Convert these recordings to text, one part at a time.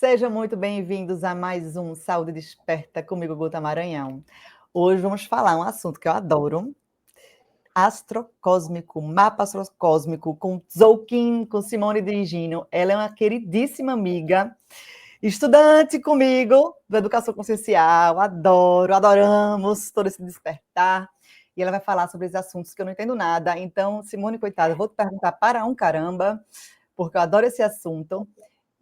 Sejam muito bem-vindos a mais um Saúde Desperta comigo, Guta Maranhão. Hoje vamos falar um assunto que eu adoro, astrocósmico, mapa astrocósmico, com Tzolk'in, com Simone D'Higino. Ela é uma queridíssima amiga, estudante comigo da Educação Consciencial, adoramos todo esse despertar. E ela vai falar sobre esses assuntos que eu não entendo nada. Então, Simone, coitada, eu vou te perguntar para um caramba, porque eu adoro esse assunto.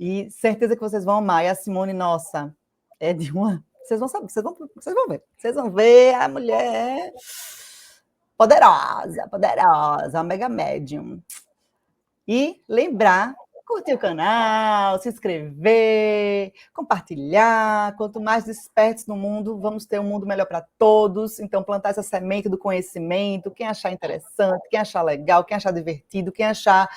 E certeza que vocês vão amar. E a Simone, nossa, é de uma... Vocês vão saber, vocês vão ver. Vocês vão ver a mulher poderosa, uma mega médium. E lembrar, curtir o canal, se inscrever, compartilhar. Quanto mais despertos no mundo, vamos ter um mundo melhor para todos. Então, plantar essa semente do conhecimento. Quem achar interessante, quem achar legal, quem achar divertido, quem achar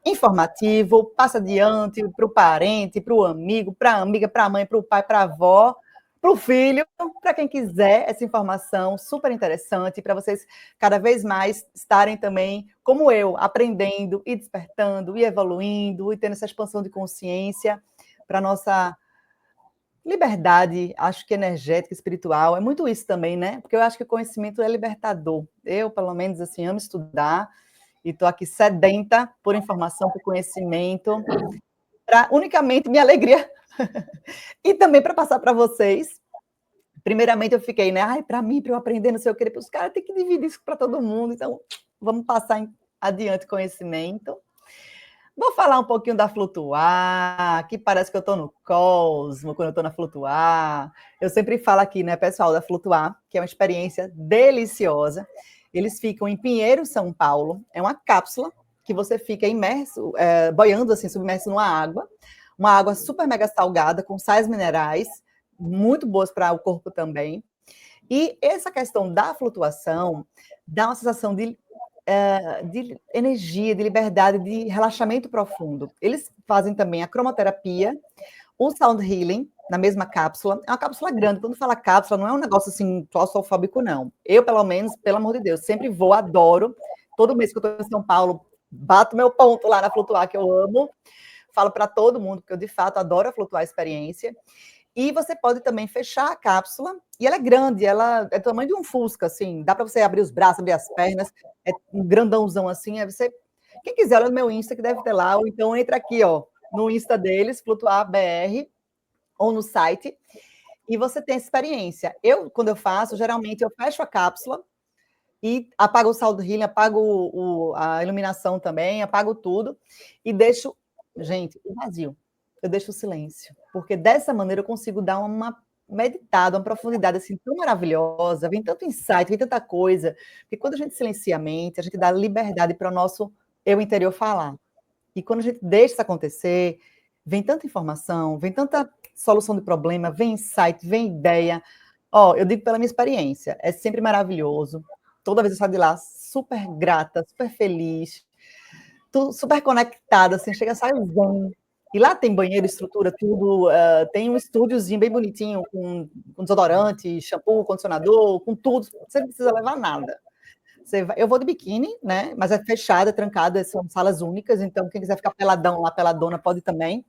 informativo, passa adiante para o parente, para o amigo, para a amiga, para a mãe, para o pai, para a avó, para o filho, para quem quiser essa informação super interessante, para vocês cada vez mais estarem também, como eu, aprendendo e despertando e evoluindo e tendo essa expansão de consciência para a nossa liberdade, acho que energética, espiritual. É muito isso também, né? Porque eu acho que o conhecimento é libertador. Eu, pelo menos, assim, amo estudar, e estou aqui sedenta por informação, por conhecimento, para unicamente minha alegria e também para passar para vocês. Primeiramente eu fiquei, né? Ai, para mim, para eu aprender, não sei o que, os caras têm que dividir isso para todo mundo, então vamos passar adiante conhecimento. Vou falar um pouquinho da Flutuar, que parece que eu estou no Cosmo, quando eu estou na Flutuar. Eu sempre falo aqui, né, pessoal, da Flutuar, que é uma experiência deliciosa. Eles ficam em Pinheiro, São Paulo. É uma cápsula que você fica imerso, boiando, assim, submerso numa água. Uma água super mega salgada, com sais minerais, muito boas para o corpo também. E essa questão da flutuação dá uma sensação de energia, de liberdade, de relaxamento profundo. Eles fazem também a cromoterapia, o sound healing, na mesma cápsula. É uma cápsula grande. Quando fala cápsula, não é um negócio assim, claustrofóbico, não. Eu, pelo menos, pelo amor de Deus, sempre vou, adoro. Todo mês que eu estou em São Paulo, bato meu ponto lá na Flutuar, que eu amo. Falo para todo mundo, porque eu, de fato, adoro a Flutuar experiência. E você pode também fechar a cápsula, e ela é grande, ela é do tamanho de um Fusca, assim, dá para você abrir os braços, abrir as pernas, é um grandãozão assim, aí você, quem quiser, olha no meu Insta, que deve ter lá, ou então entra aqui, ó, no Insta deles, Flutuar BR, ou no site, e você tem essa experiência. Eu, quando eu faço, geralmente eu fecho a cápsula, e apago o saldo healing, apago a iluminação também, apago tudo, e deixo, gente, o vazio. Eu deixo o silêncio, porque dessa maneira eu consigo dar uma meditada, uma profundidade assim tão maravilhosa, vem tanto insight, vem tanta coisa, que quando a gente silencia a mente, a gente dá liberdade para o nosso eu interior falar. E quando a gente deixa isso acontecer, vem tanta informação, vem tanta solução de problema, vem insight, vem ideia. Ó, eu digo pela minha experiência, é sempre maravilhoso. Toda vez eu saio de lá super grata, super feliz, super conectada, assim, chega a sair zen. E lá tem banheiro, estrutura, tudo. Tem um estúdiozinho bem bonitinho, com desodorante, shampoo, condicionador, com tudo. Você não precisa levar nada. Eu vou de biquíni, né? Mas é fechada, trancada, são salas únicas. Então, quem quiser ficar peladão lá, peladona, pode também.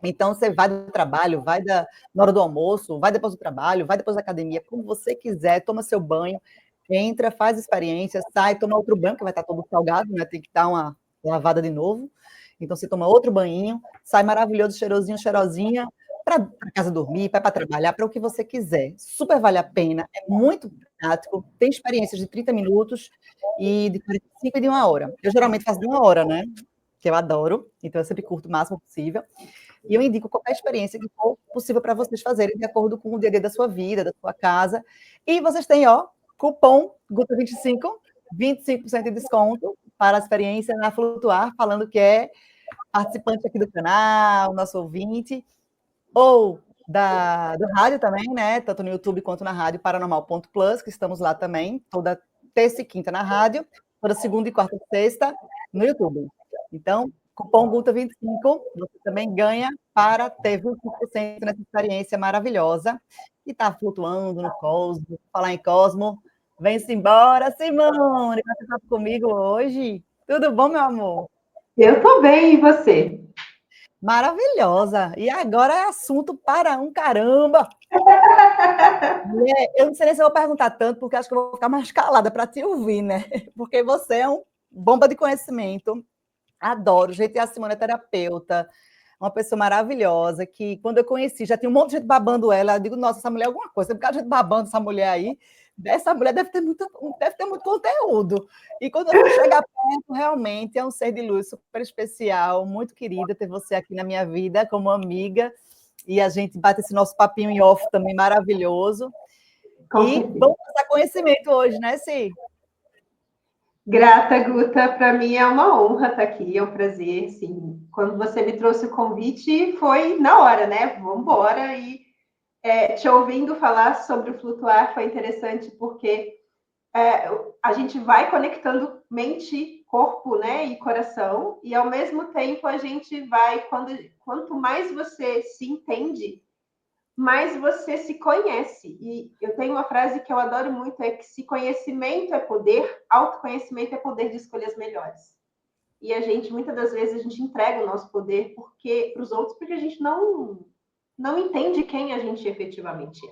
Então, você vai do trabalho, na hora do almoço, vai depois do trabalho, vai depois da academia, como você quiser, toma seu banho, entra, faz experiência, sai, toma outro banho, que vai estar todo salgado, né? Tem que dar uma lavada de novo. Então, você toma outro banho, sai maravilhoso, cheirosinho, cheirosinha, para casa dormir, para trabalhar, para o que você quiser. Super vale a pena, é muito prático, tem experiências de 30 minutos e de 45 e de 1 hora. Eu geralmente faço de 1 hora, né? Que eu adoro, então eu sempre curto o máximo possível. E eu indico qualquer experiência que for possível para vocês fazerem de acordo com o dia a dia da sua vida, da sua casa. E vocês têm, ó, cupom GUTA25, 25% de desconto para a experiência na Flutuar, falando que é participante aqui do canal, nosso ouvinte, ou do rádio também, né? Tanto no YouTube quanto na rádio Paranormal.plus, que estamos lá também, toda terça e quinta na rádio, toda segunda e quarta e sexta no YouTube. Então, cupom GUTA25, você também ganha para ter 25% nessa experiência maravilhosa e está flutuando no cosmos. Falar em cosmo, vem-se embora, Simone, vai estar comigo hoje. Tudo bom, meu amor? Eu tô bem, e você? Maravilhosa. E agora é assunto para um caramba. Eu não sei nem se eu vou perguntar tanto, porque acho que eu vou ficar mais calada para te ouvir, né? Porque você é um bomba de conhecimento. Adoro. Gente, a Simone é terapeuta, uma pessoa maravilhosa, que quando eu conheci, já tinha um monte de gente babando ela. Eu digo, nossa, essa mulher é alguma coisa. Tem um bocado de gente babando essa mulher aí. Essa mulher deve ter muito conteúdo. E quando eu fui chegar perto, realmente é um ser de luz super especial, muito querida ter você aqui na minha vida como amiga. E a gente bate esse nosso papinho em off também maravilhoso. Com E certeza. vamos passar conhecimento hoje, né, Si? Grata, Guta, para mim é uma honra estar aqui, é um prazer, sim. Quando você me trouxe o convite, foi na hora, né? Vamos embora. E te ouvindo falar sobre o flutuar foi interessante, porque a gente vai conectando mente, corpo, né, e coração, e ao mesmo tempo a gente vai, quanto mais você se entende, mais você se conhece. E eu tenho uma frase que eu adoro muito, é que se conhecimento é poder, autoconhecimento é poder de escolhas melhores. E a gente, muitas das vezes, a gente entrega o nosso poder para os outros, porque a gente não entende quem a gente efetivamente é.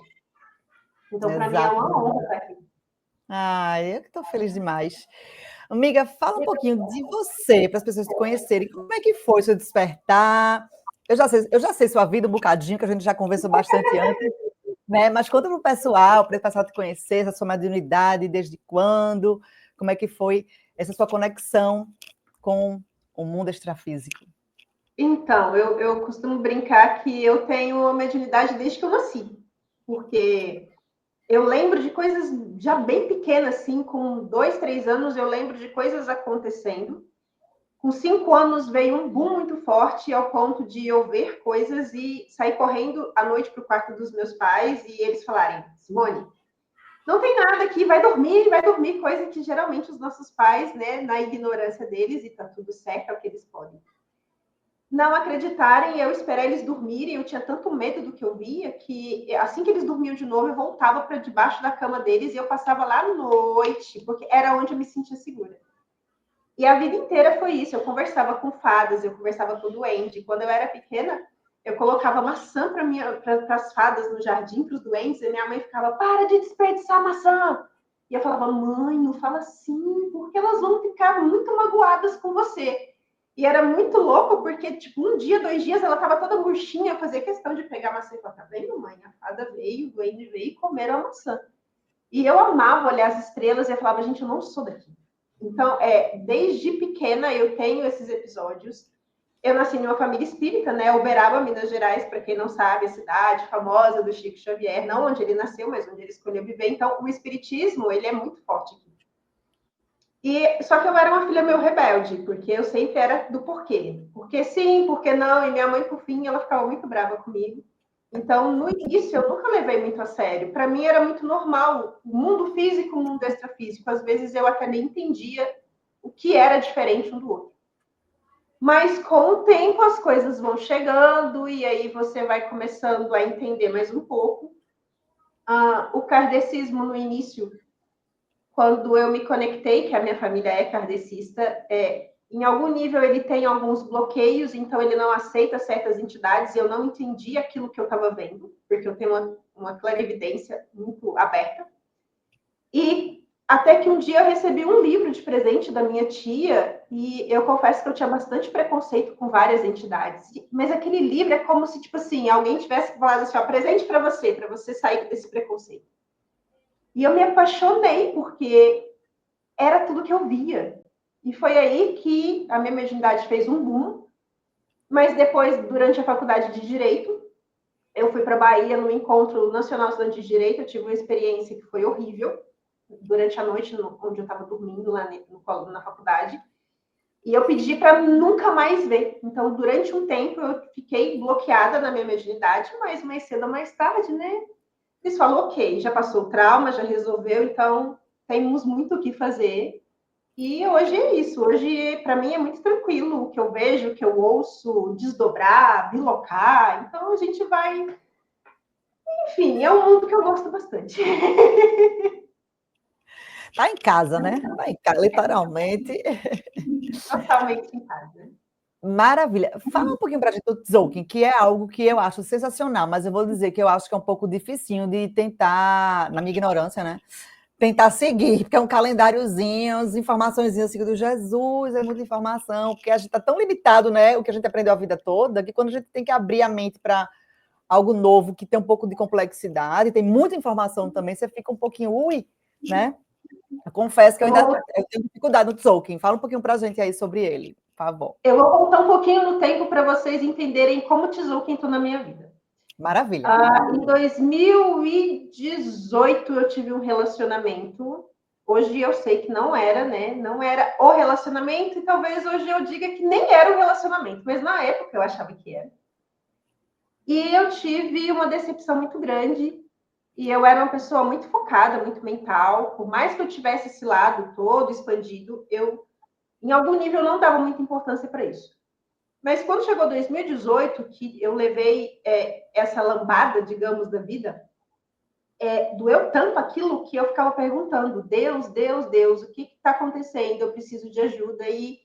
Então, para mim, é uma Exatamente. honra estar aqui. Ah, eu que estou feliz demais. Amiga, fala um pouquinho de você, para as pessoas te conhecerem. Como é que foi seu despertar? Eu já sei sua vida um bocadinho, que a gente já conversou bastante antes, né? Mas conta para o pessoal te conhecer, essa sua mediunidade, desde quando, como é que foi essa sua conexão com o mundo extrafísico. Então, eu costumo brincar que eu tenho a mediunidade desde que eu nasci. Porque eu lembro de coisas já bem pequenas, assim, com 2, 3 anos, eu lembro de coisas acontecendo. Com 5 anos veio um boom muito forte ao ponto de eu ver coisas e sair correndo à noite para o quarto dos meus pais e eles falarem, Simone, não tem nada aqui, vai dormir, coisa que geralmente os nossos pais, né, na ignorância deles, e tá tudo certo, é o que eles podem, não acreditarem, eu esperar eles dormirem, eu tinha tanto medo do que eu via, que assim que eles dormiam de novo, eu voltava para debaixo da cama deles e eu passava lá à noite, porque era onde eu me sentia segura. E a vida inteira foi isso, eu conversava com fadas, eu conversava com o duende. Quando eu era pequena, eu colocava maçã para as fadas no jardim, para os duendes, e minha mãe ficava, para de desperdiçar maçã. E eu falava, mãe, não fala assim, porque elas vão ficar muito magoadas com você. E era muito louco, porque, tipo, um dia, 2 dias, ela tava toda murchinha, eu fazia questão de pegar a maçã e falar, tá vendo, mãe? A fada veio, o duende veio e comeram a maçã. E eu amava olhar as estrelas e eu falava, gente, eu não sou daqui. Então, desde pequena eu tenho esses episódios. Eu nasci numa família espírita, né? Uberaba, Minas Gerais, para quem não sabe, a cidade famosa do Chico Xavier, não onde ele nasceu, mas onde ele escolheu viver. Então, o espiritismo, ele é muito forte aqui. E só que eu era uma filha meio rebelde, porque eu sempre era do porquê. Porque sim, porque não, e minha mãe, por fim, ela ficava muito brava comigo. Então, no início, eu nunca levei muito a sério. Para mim, era muito normal. O mundo físico, o mundo extrafísico. Às vezes, eu até nem entendia o que era diferente um do outro. Mas, com o tempo, as coisas vão chegando e aí você vai começando a entender mais um pouco. O kardecismo, no início, quando eu me conectei, que a minha família é kardecista, em algum nível ele tem alguns bloqueios, então ele não aceita certas entidades, e eu não entendi aquilo que eu estava vendo, porque eu tenho uma clarividência muito aberta. E até que um dia eu recebi um livro de presente da minha tia, e eu confesso que eu tinha bastante preconceito com várias entidades, mas aquele livro é como se, tipo assim, alguém tivesse falado assim, ó, presente para você sair desse preconceito. E eu me apaixonei, porque era tudo que eu via. E foi aí que a minha mediunidade fez um boom. Mas depois, durante a faculdade de Direito, eu fui para a Bahia no Encontro Nacional Estudante de Direito. Eu tive uma experiência que foi horrível, durante a noite, onde eu estava dormindo lá na faculdade. E eu pedi para nunca mais ver. Então, durante um tempo, eu fiquei bloqueada na minha mediunidade, mas mais cedo ou mais tarde, né? Eles falam, ok, já passou o trauma, já resolveu, então temos muito o que fazer. E hoje é isso. Hoje, para mim, é muito tranquilo o que eu vejo, o que eu ouço, desdobrar, bilocar. Então, a gente vai. Enfim, é um mundo que eu gosto bastante. Tá em casa, né? Tá em casa, literalmente. Totalmente em casa. Maravilha. Fala um pouquinho pra gente do Tzolk'in, que é algo que eu acho sensacional, mas eu vou dizer que eu acho que é um pouco dificinho de tentar, na minha ignorância, né? Tentar seguir, porque é um calendáriozinho, as informaçõezinhas assim do Jesus, é muita informação, porque a gente está tão limitado, né? O que a gente aprendeu a vida toda, que quando a gente tem que abrir a mente para algo novo, que tem um pouco de complexidade, tem muita informação também, você fica um pouquinho, né? Eu confesso que eu tenho dificuldade no Tzolk'in. Fala um pouquinho para a gente aí sobre ele, por favor. Eu vou voltar um pouquinho no tempo para vocês entenderem como o Tzolk'in entrou na minha vida. Maravilha. Em 2018 eu tive um relacionamento. Hoje eu sei que não era, né? Não era o relacionamento, e talvez hoje eu diga que nem era o relacionamento, mas na época eu achava que era. E eu tive uma decepção muito grande, e eu era uma pessoa muito focada, muito mental. Por mais que eu tivesse esse lado todo expandido, eu, em algum nível, não dava muita importância para isso. Mas quando chegou 2018, que eu levei essa lambada, digamos, da vida, doeu tanto aquilo que eu ficava perguntando: Deus, Deus, Deus, o que está acontecendo? Eu preciso de ajuda. E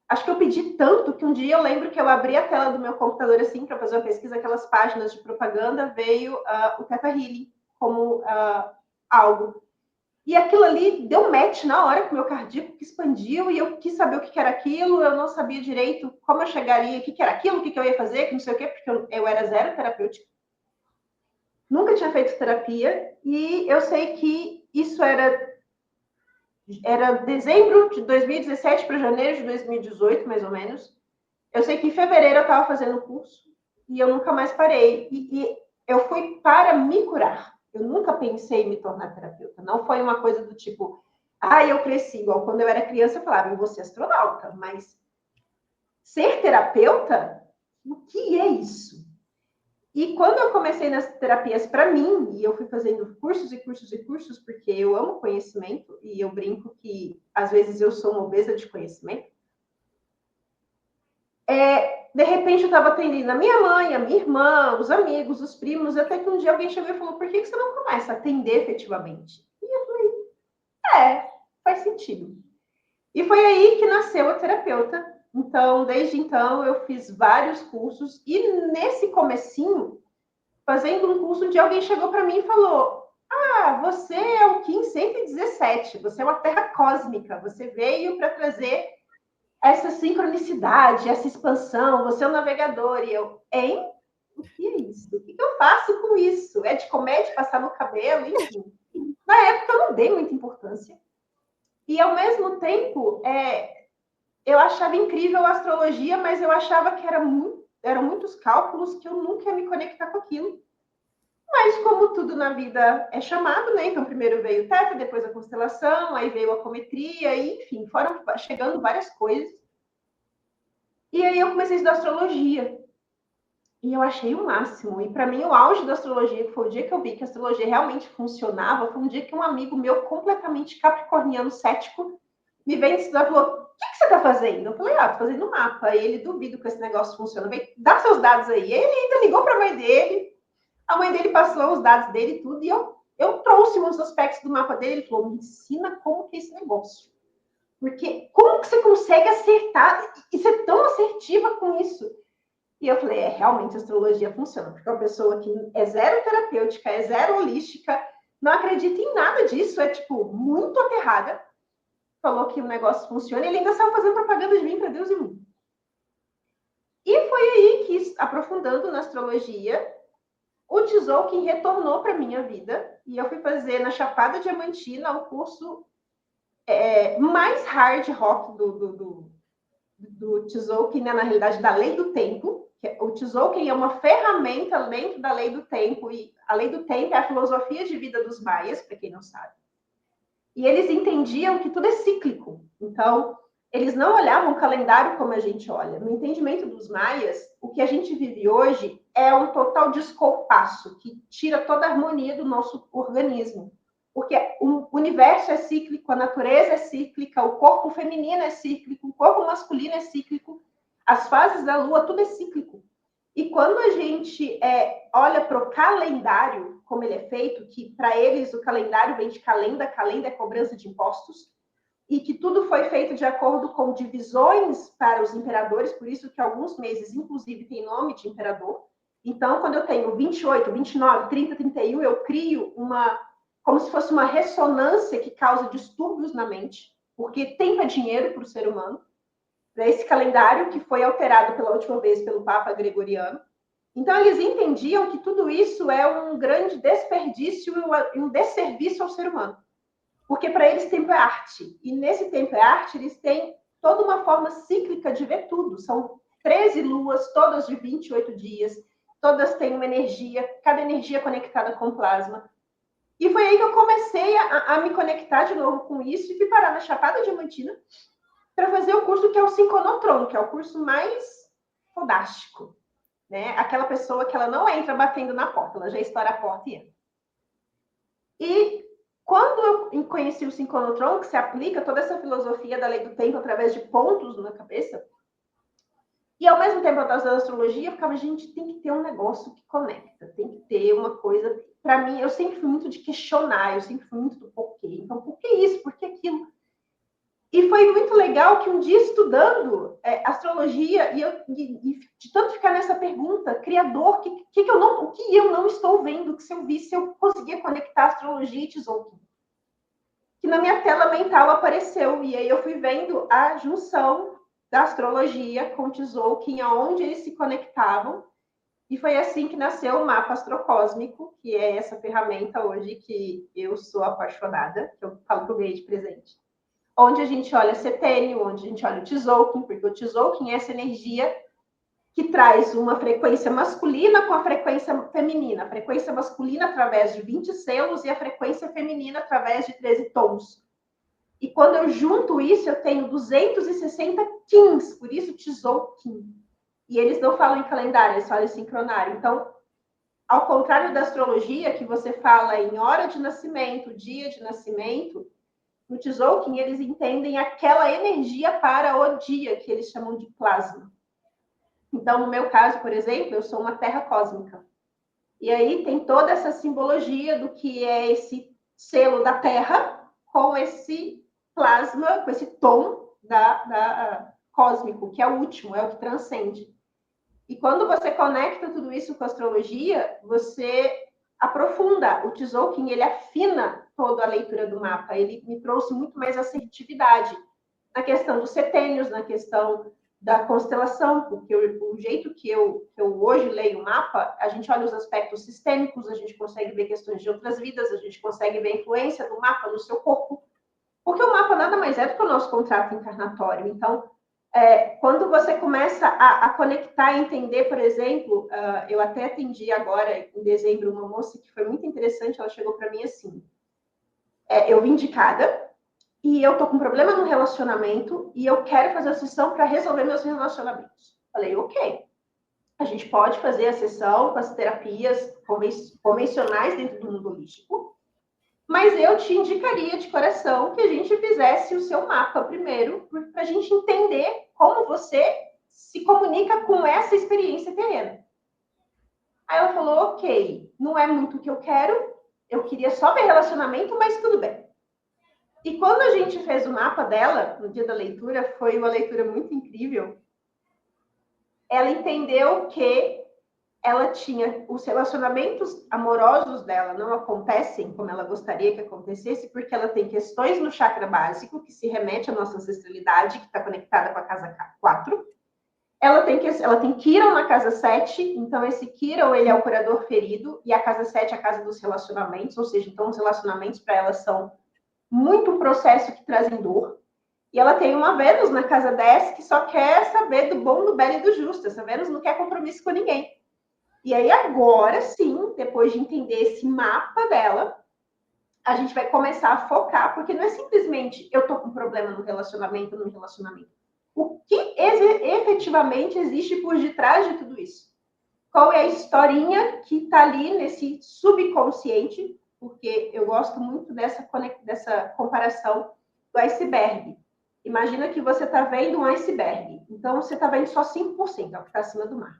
acho que eu pedi tanto que um dia eu lembro que eu abri a tela do meu computador assim para fazer uma pesquisa, aquelas páginas de propaganda, veio o Theta Healing como algo. E aquilo ali deu match na hora com o meu cardíaco, que expandiu, e eu quis saber o que era aquilo. Eu não sabia direito como eu chegaria, o que era aquilo, o que eu ia fazer, que não sei o quê, porque eu era zero terapêutica. Nunca tinha feito terapia, e eu sei que isso era dezembro de 2017 para janeiro de 2018, mais ou menos. Eu sei que em fevereiro eu estava fazendo o curso, e eu nunca mais parei. E eu fui para me curar. Eu nunca pensei em me tornar terapeuta. Não foi uma coisa do tipo, eu cresci. Igual quando eu era criança, eu falava, eu vou ser astronauta. Mas ser terapeuta, o que é isso? E quando eu comecei nas terapias para mim, e eu fui fazendo cursos e cursos e cursos, porque eu amo conhecimento, e eu brinco que às vezes eu sou uma obesa de conhecimento, de repente eu estava atendendo a minha mãe, a minha irmã, os amigos, os primos, até que um dia alguém chegou e falou: por que você não começa a atender efetivamente? E eu falei: faz sentido. E foi aí que nasceu a terapeuta. Então, desde então, eu fiz vários cursos, e nesse comecinho, fazendo um curso, um dia alguém chegou para mim e falou: você é o Kim 117, você é uma terra cósmica, você veio para trazer essa sincronicidade, essa expansão, você é um navegador. E eu, hein? O que é isso? O que eu faço com isso? É de comer, de passar no cabelo, enfim. Na época eu não dei muita importância. E ao mesmo tempo, eu achava incrível a astrologia, mas eu achava que eram muitos cálculos que eu nunca ia me conectar com aquilo. Mas como tudo na vida é chamado, né? Então primeiro veio o Teta, depois a constelação, aí veio a apometria, e enfim, foram chegando várias coisas. E aí eu comecei a estudar astrologia. E eu achei o máximo. E para mim, o auge da astrologia, que foi o dia que eu vi que a astrologia realmente funcionava, foi um dia que um amigo meu, completamente capricorniano, cético, me veio ensinar e falou: o que você está fazendo? Eu falei: estou fazendo um mapa. E ele duvido que esse negócio funciona. Vem, dá seus dados aí. E ele ainda ligou para a mãe dele. A mãe dele passou os dados dele e tudo. E eu trouxe uns aspectos do mapa dele. Ele falou: me ensina como que é esse negócio. Porque como que você consegue acertar e ser tão assertiva com isso? E eu falei: realmente a astrologia funciona, porque uma pessoa que é zero terapêutica, é zero holística, não acredita em nada disso, é tipo muito aterrada, falou que o negócio funciona, e ele ainda estava fazendo propaganda de mim para Deus e mundo. E foi aí que, aprofundando na astrologia, o Tzolk'in retornou para minha vida, e eu fui fazer na Chapada Diamantina o curso mais hard rock do Tzolk'in, né, na realidade, da Lei do Tempo. O Tzolk'in é uma ferramenta dentro da Lei do Tempo, e a Lei do Tempo é a filosofia de vida dos maias, para quem não sabe. E eles entendiam que tudo é cíclico. Então, eles não olhavam o calendário como a gente olha. No entendimento dos maias, o que a gente vive hoje é um total descompasso, que tira toda a harmonia do nosso organismo. Porque o universo é cíclico, a natureza é cíclica, o corpo feminino é cíclico, o corpo masculino é cíclico, as fases da lua, tudo é cíclico. E quando a gente olha para o calendário, como ele é feito, que para eles o calendário vem de calenda, calenda é cobrança de impostos, e que tudo foi feito de acordo com divisões para os imperadores, por isso que alguns meses, inclusive, tem nome de imperador. Então, quando eu tenho 28, 29, 30, 31, eu crio como se fosse uma ressonância que causa distúrbios na mente, porque tempo é dinheiro para o ser humano. Esse calendário que foi alterado pela última vez pelo Papa Gregoriano. Então, eles entendiam que tudo isso é um grande desperdício e um desserviço ao ser humano. Porque para eles tempo é arte. E nesse tempo é arte, eles têm toda uma forma cíclica de ver tudo. São 13 luas, todas de 28 dias. Todas têm uma energia, cada energia conectada com plasma. E foi aí que eu comecei a me conectar de novo com isso e fui parar na Chapada Diamantina para fazer o curso que é o Synchronotron, que é o curso mais fodástico. Né? Aquela pessoa que ela não entra batendo na porta, ela já estoura a porta e entra. E quando eu conheci o Synchronotron, que se aplica toda essa filosofia da lei do tempo através de pontos na cabeça, e ao mesmo tempo eu estava estudando astrologia, eu ficava, gente, tem que ter um negócio que conecta, tem que ter uma coisa. Para mim, eu sempre fui muito de questionar, eu sempre fui muito do porquê. Então, por que isso? Por que aquilo? E foi muito legal que um dia estudando astrologia, e de tanto ficar nessa pergunta, criador, o que eu não estou vendo, que se eu visse, eu conseguia conectar astrologia e Tzolk'in. Que na minha tela mental apareceu, e aí eu fui vendo a junção da astrologia com Tzolk'in, aonde eles se conectavam, e foi assim que nasceu o mapa astrocósmico, que é essa ferramenta hoje que eu sou apaixonada, que eu falo que eu ganhei de presente. Onde a gente olha setênio, onde a gente olha o Tzolk'in, porque o Tzolk'in é essa energia que traz uma frequência masculina com a frequência feminina. A frequência masculina através de 20 selos e a frequência feminina através de 13 tons. E quando eu junto isso, eu tenho 260 Qins, por isso Tzolk'in. E eles não falam em calendário, eles falam em sincronário. Então, ao contrário da astrologia, que você fala em hora de nascimento, dia de nascimento, no Tzolk'in, eles entendem aquela energia para o dia, que eles chamam de plasma. Então, no meu caso, por exemplo, eu sou uma terra cósmica. E aí tem toda essa simbologia do que é esse selo da terra com esse plasma, com esse tom cósmico, que é o último, é o que transcende. E quando você conecta tudo isso com a astrologia, você aprofunda. O Tzolk'in, ele afina toda a leitura do mapa. Ele me trouxe muito mais assertividade na questão dos setênios, na questão da constelação, porque o jeito que eu hoje leio o mapa, a gente olha os aspectos sistêmicos, a gente consegue ver questões de outras vidas, a gente consegue ver a influência do mapa no seu corpo, porque o mapa nada mais é do que o nosso contrato encarnatório. Então, quando você começa a conectar e entender, por exemplo, eu até atendi agora, em dezembro, uma moça que foi muito interessante, ela chegou para mim assim, eu vim indicada, e eu tô com problema no relacionamento, e eu quero fazer a sessão para resolver meus relacionamentos. Falei, ok, a gente pode fazer a sessão com as terapias convencionais dentro do mundo holístico, mas eu te indicaria de coração que a gente fizesse o seu mapa primeiro, para a gente entender como você se comunica com essa experiência terrena. Aí ela falou, ok, não é muito o que eu quero, eu queria só ver relacionamento, mas tudo bem. E quando a gente fez o mapa dela, no dia da leitura, foi uma leitura muito incrível, ela entendeu que ela tinha os relacionamentos amorosos dela não acontecem como ela gostaria que acontecesse, porque ela tem questões no chakra básico, que se remete à nossa ancestralidade, que está conectada com a casa 4. Ela tem Quirón na casa 7, então esse Quirón, ele é o curador ferido, e a casa 7 é a casa dos relacionamentos, ou seja, então os relacionamentos para ela são muito um processo que trazem dor. E ela tem uma Vênus na casa 10 que só quer saber do bom, do belo e do justo. Essa Vênus não quer compromisso com ninguém. E aí, agora sim, depois de entender esse mapa dela, a gente vai começar a focar, porque não é simplesmente eu tô com problema no relacionamento. O que efetivamente existe por detrás de tudo isso? Qual é a historinha que está ali nesse subconsciente? Porque eu gosto muito dessa comparação do iceberg. Imagina que você está vendo um iceberg. Então, você está vendo só 5%, é o que está acima do mar.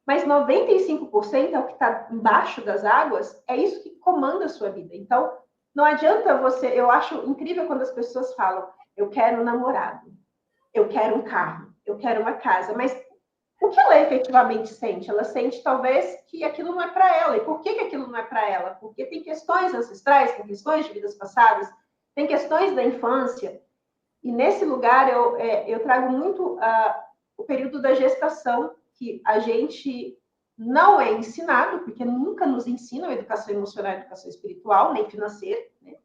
Mas 95% é o que está embaixo das águas, é isso que comanda a sua vida. Então, não adianta você... Eu acho incrível quando as pessoas falam, eu quero um namorado, eu quero um carro, eu quero uma casa, mas o que ela efetivamente sente? Ela sente, talvez, que aquilo não é para ela. E por que aquilo não é para ela? Porque tem questões ancestrais, tem questões de vidas passadas, tem questões da infância. E nesse lugar eu trago muito o período da gestação, que a gente não é ensinado, porque nunca nos ensinam educação emocional, educação espiritual, nem financeira, né?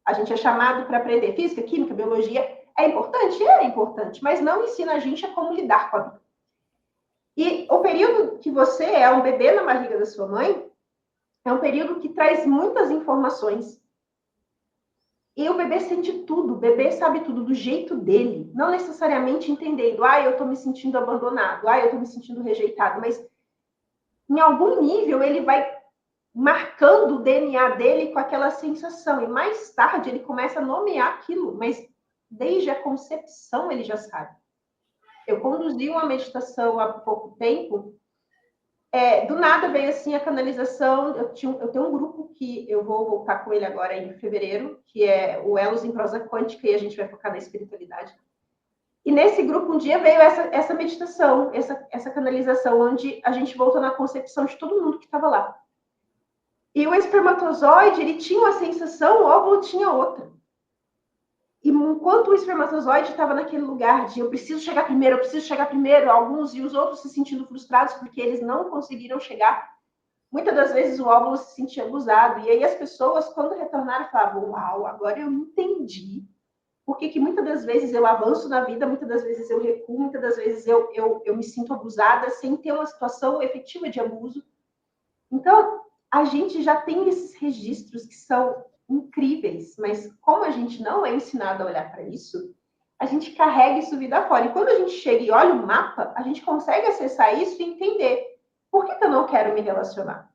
A gente é chamado para aprender física, química, biologia. É importante, mas não ensina a gente a como lidar com a vida. E o período que você é um bebê na barriga da sua mãe é um período que traz muitas informações. E o bebê sente tudo, o bebê sabe tudo do jeito dele, não necessariamente entendendo, eu estou me sentindo abandonado, eu estou me sentindo rejeitado, mas em algum nível ele vai marcando o DNA dele com aquela sensação, e mais tarde ele começa a nomear aquilo, mas desde a concepção ele já sabe. Eu conduzi uma meditação há pouco tempo, do nada veio assim a canalização. Eu tenho um grupo que eu vou voltar com ele agora em fevereiro, que é o Elos em Prosa Quântica, e a gente vai focar na espiritualidade. E nesse grupo, um dia veio essa meditação, essa canalização, onde a gente voltou na concepção de todo mundo que estava lá. E o espermatozoide, ele tinha uma sensação, o óvulo tinha outra. E enquanto o espermatozoide estava naquele lugar de eu preciso chegar primeiro, alguns e os outros se sentindo frustrados porque eles não conseguiram chegar, muitas das vezes o óvulo se sentia abusado. E aí as pessoas, quando retornaram, falavam, uau, agora eu entendi porque que muitas das vezes eu avanço na vida, muitas das vezes eu recuo, muitas das vezes eu me sinto abusada sem ter uma situação efetiva de abuso. Então, a gente já tem esses registros que são incríveis, mas como a gente não é ensinado a olhar para isso, a gente carrega isso vida fora. E quando a gente chega e olha o mapa, a gente consegue acessar isso e entender por que eu não quero me relacionar.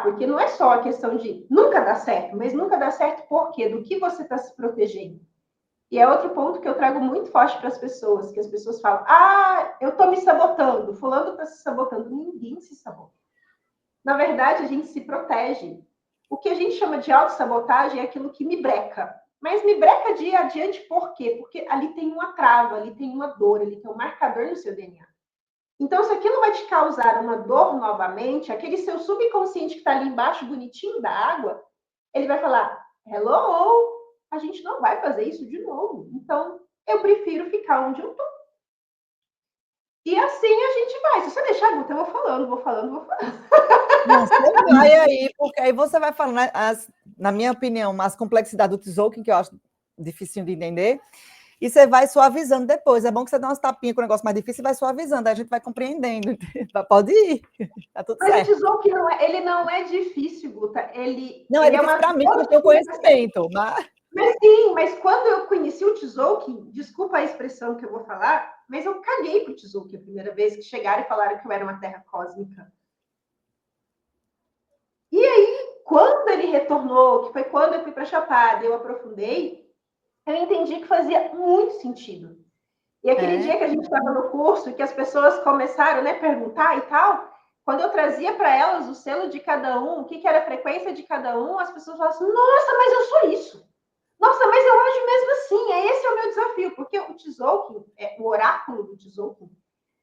Porque não é só a questão de nunca dá certo, mas nunca dá certo por quê? Do que você está se protegendo. E é outro ponto que eu trago muito forte para as pessoas, que as pessoas falam, eu estou me sabotando, fulano está se sabotando. Ninguém se sabota. Na verdade, a gente se protege. O que a gente chama de autossabotagem é aquilo que me breca. Mas me breca de ir adiante por quê? Porque ali tem uma trava, ali tem uma dor, ali tem um marcador no seu DNA. Então, se aquilo vai te causar uma dor novamente, aquele seu subconsciente que está ali embaixo, bonitinho da água, ele vai falar, hello, a gente não vai fazer isso de novo. Então, eu prefiro ficar onde eu estou. E assim a gente vai. Se você deixar, eu vou falando. Não, você vai aí, porque aí você vai falando, na minha opinião, as complexidades do Tzolk'in, que eu acho difícil de entender, e você vai suavizando depois. É bom que você dá umas tapinhas com o negócio mais difícil e vai suavizando, aí a gente vai compreendendo. Pode ir, tá tudo certo. Mas o Tzolk'in ele não é difícil, Guta. Não, é difícil para mim, porque eu tenho conhecimento. Mas quando eu conheci o Tzolk'in, desculpa a expressão que eu vou falar, mas eu caguei pro Tzolk'in a primeira vez que chegaram e falaram que eu era uma terra cósmica. E aí, quando ele retornou, que foi quando eu fui para Chapada, eu aprofundei, eu entendi que fazia muito sentido. E aquele dia que a gente estava no curso e que as pessoas começaram a perguntar e tal, quando eu trazia para elas o selo de cada um, o que era a frequência de cada um, as pessoas falavam assim, nossa, mas eu sou isso. Nossa, mas eu ajo mesmo assim. Esse é o meu desafio, porque o Tzolk'in, o oráculo do Tzolk'in,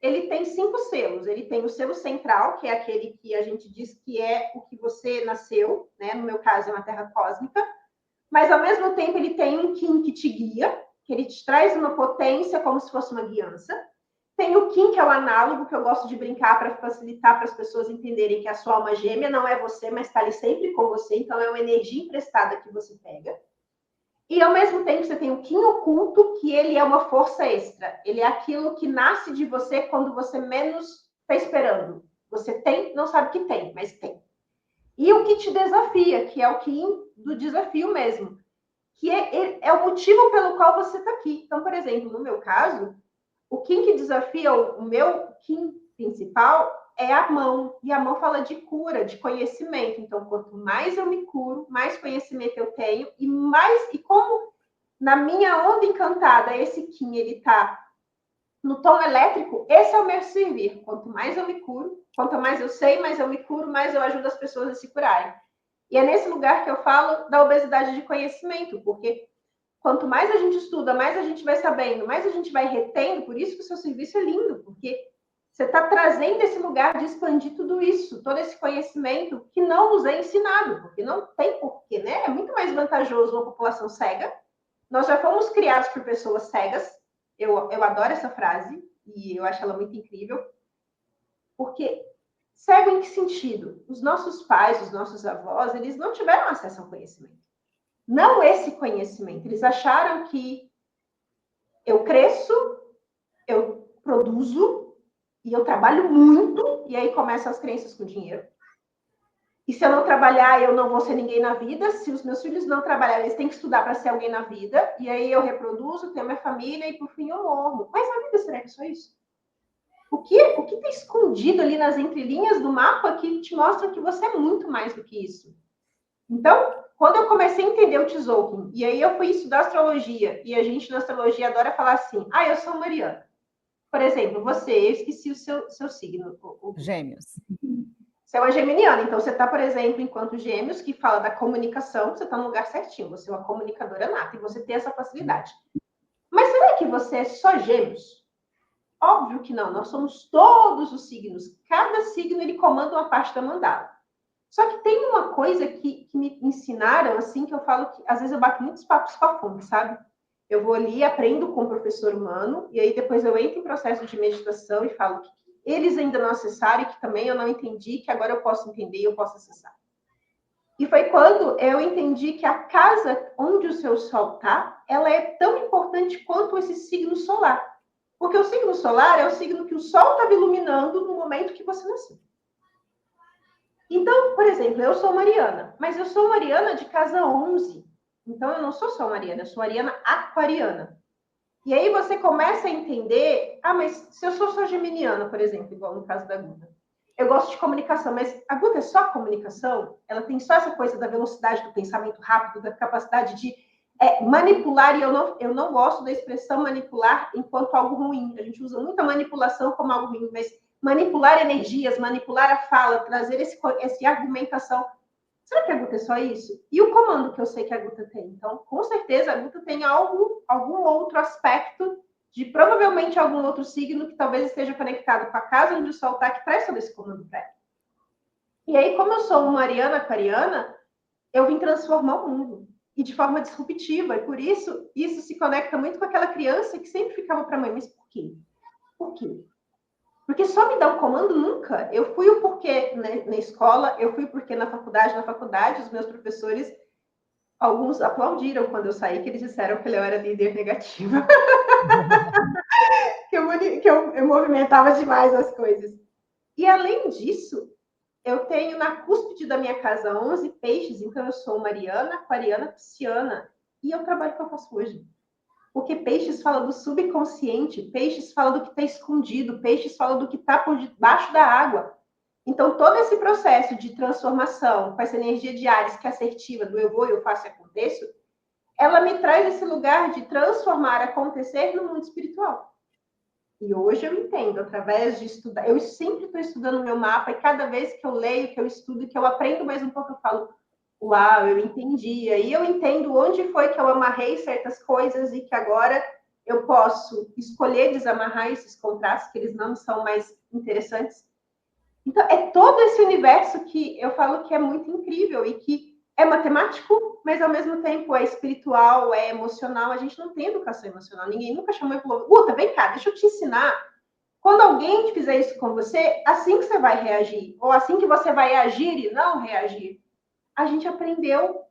ele tem 5 selos. Ele tem o selo central, que é aquele que a gente diz que é o que você nasceu, né? No meu caso, é uma terra cósmica. Mas, ao mesmo tempo, ele tem um Kim que te guia, que ele te traz uma potência como se fosse uma guiança. Tem o Kim, que é o análogo, que eu gosto de brincar para facilitar para as pessoas entenderem que a sua alma gêmea não é você, mas está ali sempre com você. Então, é uma energia emprestada que você pega. E, ao mesmo tempo, você tem o Kim oculto, que ele é uma força extra. Ele é aquilo que nasce de você quando você menos está esperando. Você tem, não sabe que tem, mas tem. E o que te desafia, que é o Kim do desafio mesmo, que é o motivo pelo qual você está aqui. Então, por exemplo, no meu caso, o Kim que desafia, o meu Kim principal é a mão. E a mão fala de cura, de conhecimento. Então, quanto mais eu me curo, mais conhecimento eu tenho e como na minha onda encantada esse Kim ele está no tom elétrico, esse é o meu servir. Quanto mais eu me curo, quanto mais eu sei, mais eu me curo, mais eu ajudo as pessoas a se curarem. E é nesse lugar que eu falo da obesidade de conhecimento, porque Quanto mais a gente estuda, mais a gente vai sabendo, mais a gente vai retendo. Por isso que o seu serviço é lindo, porque você está trazendo esse lugar de expandir tudo isso, todo esse conhecimento que não nos é ensinado, porque não tem porquê, né? É muito mais vantajoso uma população cega. Nós já fomos criados por pessoas cegas. Eu adoro essa frase e eu acho ela muito incrível. Porque cego em que sentido? Os nossos pais, os nossos avós, eles não tiveram acesso ao conhecimento. Não esse conhecimento. Eles acharam que eu cresço, eu produzo e eu trabalho muito, e aí começam as crenças com dinheiro. E se eu não trabalhar, eu não vou ser ninguém na vida. Se os meus filhos não trabalharem, eles têm que estudar para ser alguém na vida. E aí eu reproduzo, tenho minha família e por fim eu morro. Mas na vida será que é só isso? O que está escondido ali nas entrelinhas do mapa que te mostra que você é muito mais do que isso? Então, quando eu comecei a entender o Tzolk'in, e aí eu fui estudar astrologia, e a gente na astrologia adora falar assim, eu sou Mariana. Por exemplo, você, eu esqueci o seu signo. Gêmeos. Você é uma geminiana, então você está, por exemplo, enquanto gêmeos, que fala da comunicação, você está no lugar certinho, você é uma comunicadora nata, e você tem essa facilidade. Mas será que você é só gêmeos? Óbvio que não, nós somos todos os signos. Cada signo, ele comanda uma parte da mandala. Só que tem uma coisa que me ensinaram, assim, que eu falo que, às vezes, eu bato muitos papos com a fonte, sabe? Eu vou ali, aprendo com o professor humano, e aí depois eu entro em processo de meditação e falo que eles ainda não acessaram e que também eu não entendi, que agora eu posso entender e eu posso acessar. E foi quando eu entendi que a casa onde o seu sol está, ela é tão importante quanto esse signo solar. Porque o signo solar é o signo que o sol estava iluminando no momento que você nasceu. Então, por exemplo, eu sou Mariana, mas eu sou Mariana de casa 11. Então, eu não sou só Mariana, eu sou Mariana aquariana. E aí você começa a entender, mas se eu sou só geminiana, por exemplo, igual no caso da Guta, eu gosto de comunicação, mas a Guta é só comunicação? Ela tem só essa coisa da velocidade do pensamento rápido, da capacidade de manipular, e eu não gosto da expressão manipular enquanto algo ruim. A gente usa muita manipulação como algo ruim, mas manipular energias, manipular a fala, trazer essa argumentação. Será que a Guta é só isso? E o comando que eu sei que a Guta tem? Então, com certeza, a Guta tem algum outro aspecto de provavelmente algum outro signo que talvez esteja conectado com a casa onde o Sol está, que traz todo esse comando para ela. E aí, como eu sou uma Mariana aquariana, eu vim transformar o mundo. E de forma disruptiva. E por isso se conecta muito com aquela criança que sempre ficava para a mãe, mas por quê? Por quê? Porque só me dá um comando nunca. Eu fui o porquê na escola, eu fui o porquê na faculdade. Na faculdade, os meus professores, alguns aplaudiram quando eu saí, que eles disseram que eu era líder negativa. que eu movimentava demais as coisas. E além disso, eu tenho na cúspide da minha casa 11 peixes, então eu sou mariana, aquariana, pisciana. E eu trabalho que eu faço hoje. Porque peixes fala do subconsciente, peixes fala do que está escondido, peixes fala do que está por debaixo da água. Então, todo esse processo de transformação, com essa energia de Áries, que é assertiva, do eu vou, eu faço e aconteço, ela me traz esse lugar de transformar, acontecer no mundo espiritual. E hoje eu entendo, através de estudar, eu sempre estou estudando o meu mapa, e cada vez que eu leio, que eu estudo, que eu aprendo mais um pouco, eu falo, uau, eu entendi. Aí eu entendo onde foi que eu amarrei certas coisas e que agora eu posso escolher desamarrar esses contrastes, que eles não são mais interessantes. Então, é todo esse universo que eu falo que é muito incrível e que é matemático, mas ao mesmo tempo é espiritual, é emocional. A gente não tem educação emocional. Ninguém nunca chamou e falou, Guta, vem cá, deixa eu te ensinar. Quando alguém fizer isso com você, assim que você vai reagir, ou assim que você vai agir e não reagir. A gente aprendeu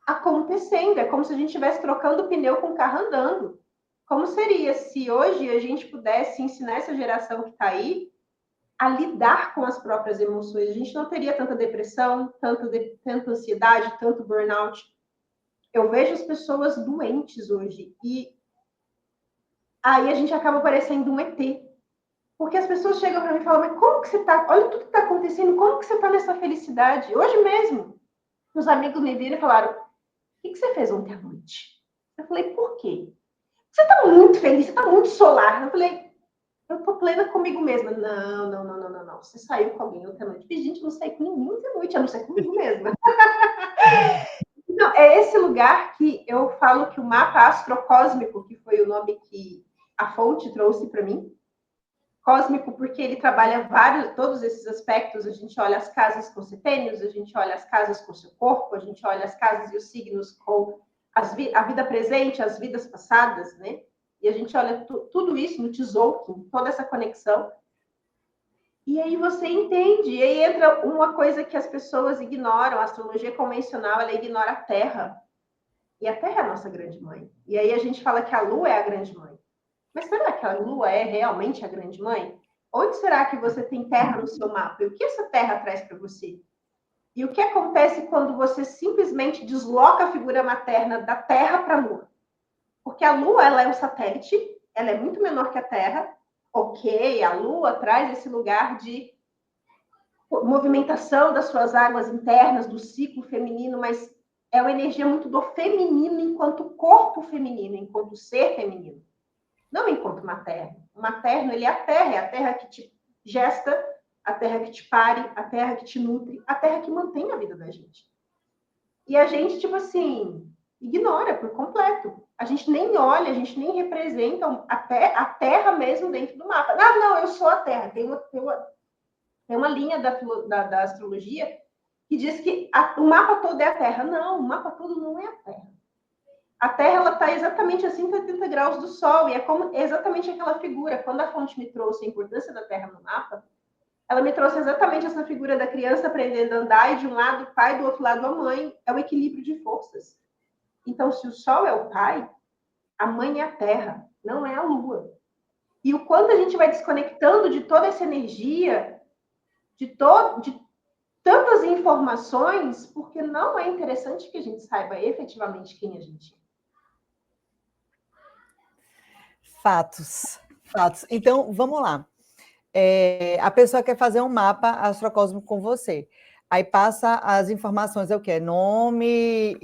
acontecendo. É como se a gente estivesse trocando pneu com o carro andando. Como seria se hoje a gente pudesse ensinar essa geração que está aí a lidar com as próprias emoções? A gente não teria tanta depressão, tanta ansiedade, tanto burnout. Eu vejo as pessoas doentes hoje e aí a gente acaba parecendo um ET. Porque as pessoas chegam para mim e falam, mas como que você está? Olha tudo que está acontecendo, como que você está nessa felicidade? Hoje mesmo, os amigos me viram e falaram, o que você fez ontem à noite? Eu falei, por quê? Você está muito feliz, você está muito solar. Eu falei, eu estou plena comigo mesma. Não. Você saiu com alguém ontem à noite. Gente, não saí com ninguém ontem à noite, a não ser comigo mesma. Então, é esse lugar lugar que eu falo que o mapa astrocósmico, que foi o nome que a fonte trouxe para mim, cósmico porque ele trabalha todos esses aspectos. A gente olha as casas com setênios, a gente olha as casas com o seu corpo, a gente olha as casas e os signos com a vida presente, as vidas passadas, né? E a gente olha tudo isso no Tzolk'in, toda essa conexão. E aí você entende, e aí entra uma coisa que as pessoas ignoram, a astrologia convencional, ela ignora a Terra. E a Terra é a nossa grande mãe. E aí a gente fala que a Lua é a grande mãe. Mas será que a Lua é realmente a grande mãe? Onde será que você tem Terra no seu mapa? E o que essa Terra traz para você? E o que acontece quando você simplesmente desloca a figura materna da Terra para a Lua? Porque a Lua, ela é um satélite, ela é muito menor que a Terra. Ok, a Lua traz esse lugar de movimentação das suas águas internas, do ciclo feminino, mas é uma energia muito do feminino enquanto corpo feminino, enquanto ser feminino. Não enquanto materno. O materno, ele é a terra que te gesta, a terra que te pare, a terra que te nutre, a terra que mantém a vida da gente. E a gente, tipo assim, ignora por completo. A gente nem olha, a gente nem representa a terra mesmo dentro do mapa. Ah, não, eu sou a terra. Tem uma linha da astrologia que diz que o mapa todo é a terra. Não, o mapa todo não é a terra. A Terra ela está exatamente a 180 graus do Sol, e é exatamente aquela figura. Quando a fonte me trouxe a importância da Terra no mapa, ela me trouxe exatamente essa figura da criança aprendendo a andar, e de um lado o pai, do outro lado a mãe. É o equilíbrio de forças. Então, se o Sol é o pai, a mãe é a Terra, não é a Lua. E o quanto a gente vai desconectando de toda essa energia, de tantas informações, porque não é interessante que a gente saiba efetivamente quem a gente é. Fatos. Então, vamos lá. A pessoa quer fazer um mapa astrocósmico com você. Aí passa as informações, é o quê? Nome,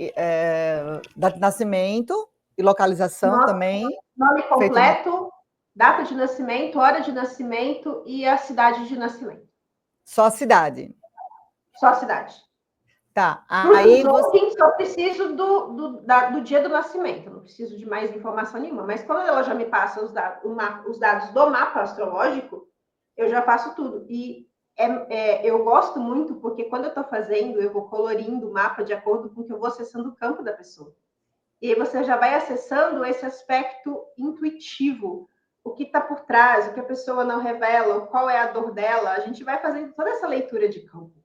data de nascimento e localização também. Nome completo, data de nascimento, hora de nascimento e a cidade de nascimento. Só a cidade? Só a cidade. Tá. Aí você... Só preciso do dia do nascimento, não preciso de mais informação nenhuma. Mas quando ela já me passa os dados do mapa astrológico, eu já faço tudo. E eu gosto muito, porque quando eu estou fazendo, eu vou colorindo o mapa de acordo com o que eu vou acessando o campo da pessoa. E aí você já vai acessando esse aspecto intuitivo, o que está por trás, o que a pessoa não revela, qual é a dor dela. A gente vai fazendo toda essa leitura de campo.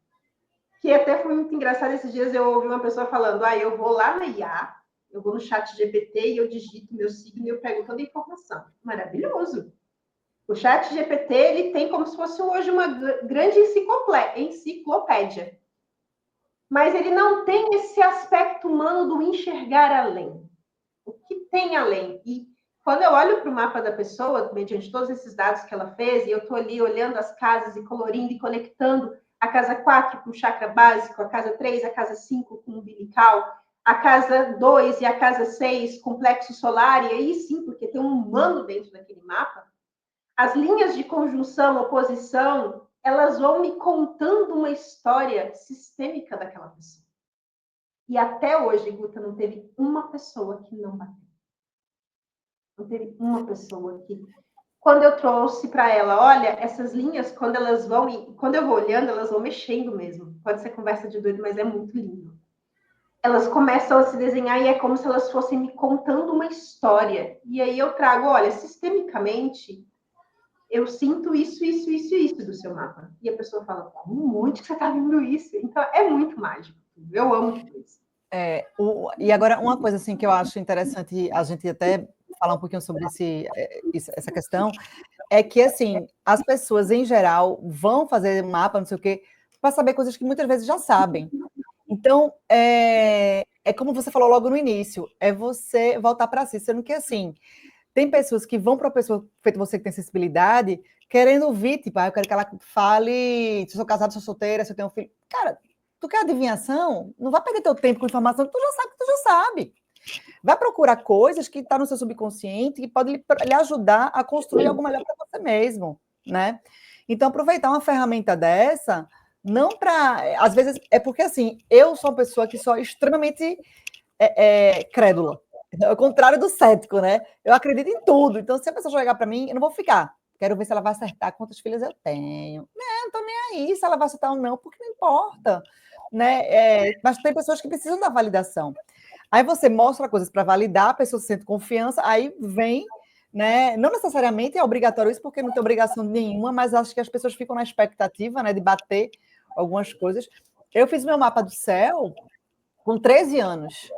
Que até foi muito engraçado, esses dias eu ouvi uma pessoa falando, eu vou lá na IA, eu vou no chat GPT e eu digito meu signo e eu pego toda a informação. Maravilhoso! O chat GPT, ele tem como se fosse hoje uma grande enciclopédia. Mas ele não tem esse aspecto humano do enxergar além. O que tem além? E quando eu olho para o mapa da pessoa, mediante todos esses dados que ela fez, e eu estou ali olhando as casas e colorindo e conectando a casa 4 com o chakra básico, a casa 3, a casa 5 com o umbilical, a casa 2 e a casa 6 com plexo solar, e aí sim, porque tem um humano dentro daquele mapa, as linhas de conjunção, oposição, elas vão me contando uma história sistêmica daquela pessoa. E até hoje, Guta, não teve uma pessoa que não bateu. Não teve uma pessoa que... Quando eu trouxe para ela, olha, essas linhas, quando elas vão... E quando eu vou olhando, elas vão mexendo mesmo. Pode ser conversa de doido, mas é muito lindo. Elas começam a se desenhar e é como se elas fossem me contando uma história. E aí eu trago, olha, sistemicamente... eu sinto isso do seu mapa. E a pessoa fala, como que você está vendo isso? Então, é muito mágico. Eu amo tudo isso. E agora, uma coisa assim, que eu acho interessante a gente até falar um pouquinho sobre essa questão, é que, assim, as pessoas, em geral, vão fazer mapa, não sei o quê, para saber coisas que muitas vezes já sabem. Então, é como você falou logo no início, é você voltar para si, sendo que, assim... Tem pessoas que vão para uma pessoa, feito você que tem sensibilidade, querendo ouvir, tipo, eu quero que ela fale se eu sou casada, se eu sou solteira, se eu tenho um filho. Cara, tu quer adivinhação? Não vai perder teu tempo com informação que tu já sabe. Vai procurar coisas que estão no seu subconsciente que podem lhe ajudar a construir algo melhor para você mesmo, né? Então, aproveitar uma ferramenta dessa, não para... Às vezes, é porque, assim, eu sou uma pessoa que sou extremamente... crédula. É o contrário do cético, né? Eu acredito em tudo. Então, se a pessoa chegar para mim, eu não vou ficar. Quero ver se ela vai acertar quantas filhas eu tenho. Não tô nem aí se ela vai acertar ou não, porque não importa. Né? Mas tem pessoas que precisam da validação. Aí você mostra coisas para validar, a pessoa sente confiança, aí vem, né? Não necessariamente é obrigatório isso, porque não tem obrigação nenhuma, mas acho que as pessoas ficam na expectativa, né, de bater algumas coisas. Eu fiz meu mapa do céu com 13 anos.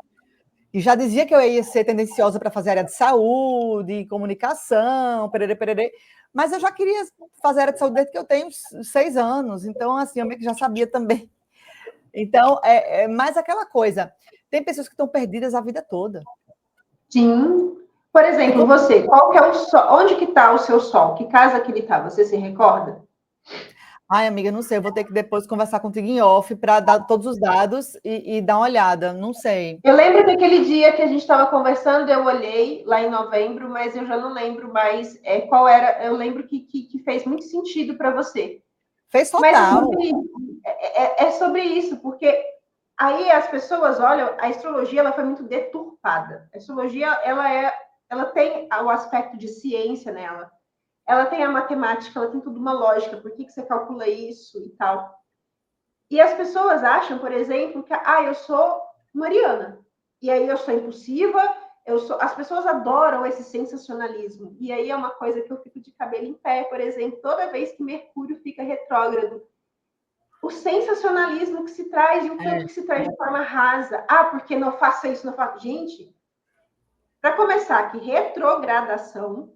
E já dizia que eu ia ser tendenciosa para fazer área de saúde, comunicação, perere, perere. Mas eu já queria fazer área de saúde desde que eu tenho 6 anos. Então, assim, eu meio que já sabia também. Então, é mais aquela coisa. Tem pessoas que estão perdidas a vida toda. Sim. Por exemplo, você, qual que é o sol? Onde que está o seu sol? Que casa que ele está? Você se recorda? Ai, amiga, não sei. Eu vou ter que depois conversar contigo em off para dar todos os dados e dar uma olhada. Não sei. Eu lembro daquele dia que a gente estava conversando, eu olhei lá em novembro, mas eu já não lembro mais qual era. Eu lembro que fez muito sentido para você. Fez Mas total. é sobre isso, porque aí as pessoas olham, a astrologia ela foi muito deturpada. A astrologia ela tem o aspecto de ciência nela. Ela tem a matemática, ela tem tudo uma lógica. Por que você calcula isso e tal? E as pessoas acham, por exemplo, que eu sou Mariana. E aí eu sou impulsiva, as pessoas adoram esse sensacionalismo. E aí é uma coisa que eu fico de cabelo em pé, por exemplo, toda vez que Mercúrio fica retrógrado. O sensacionalismo que se traz e o tanto que se traz de forma rasa. Porque não faça isso, não faça. Gente, para começar, que retrogradação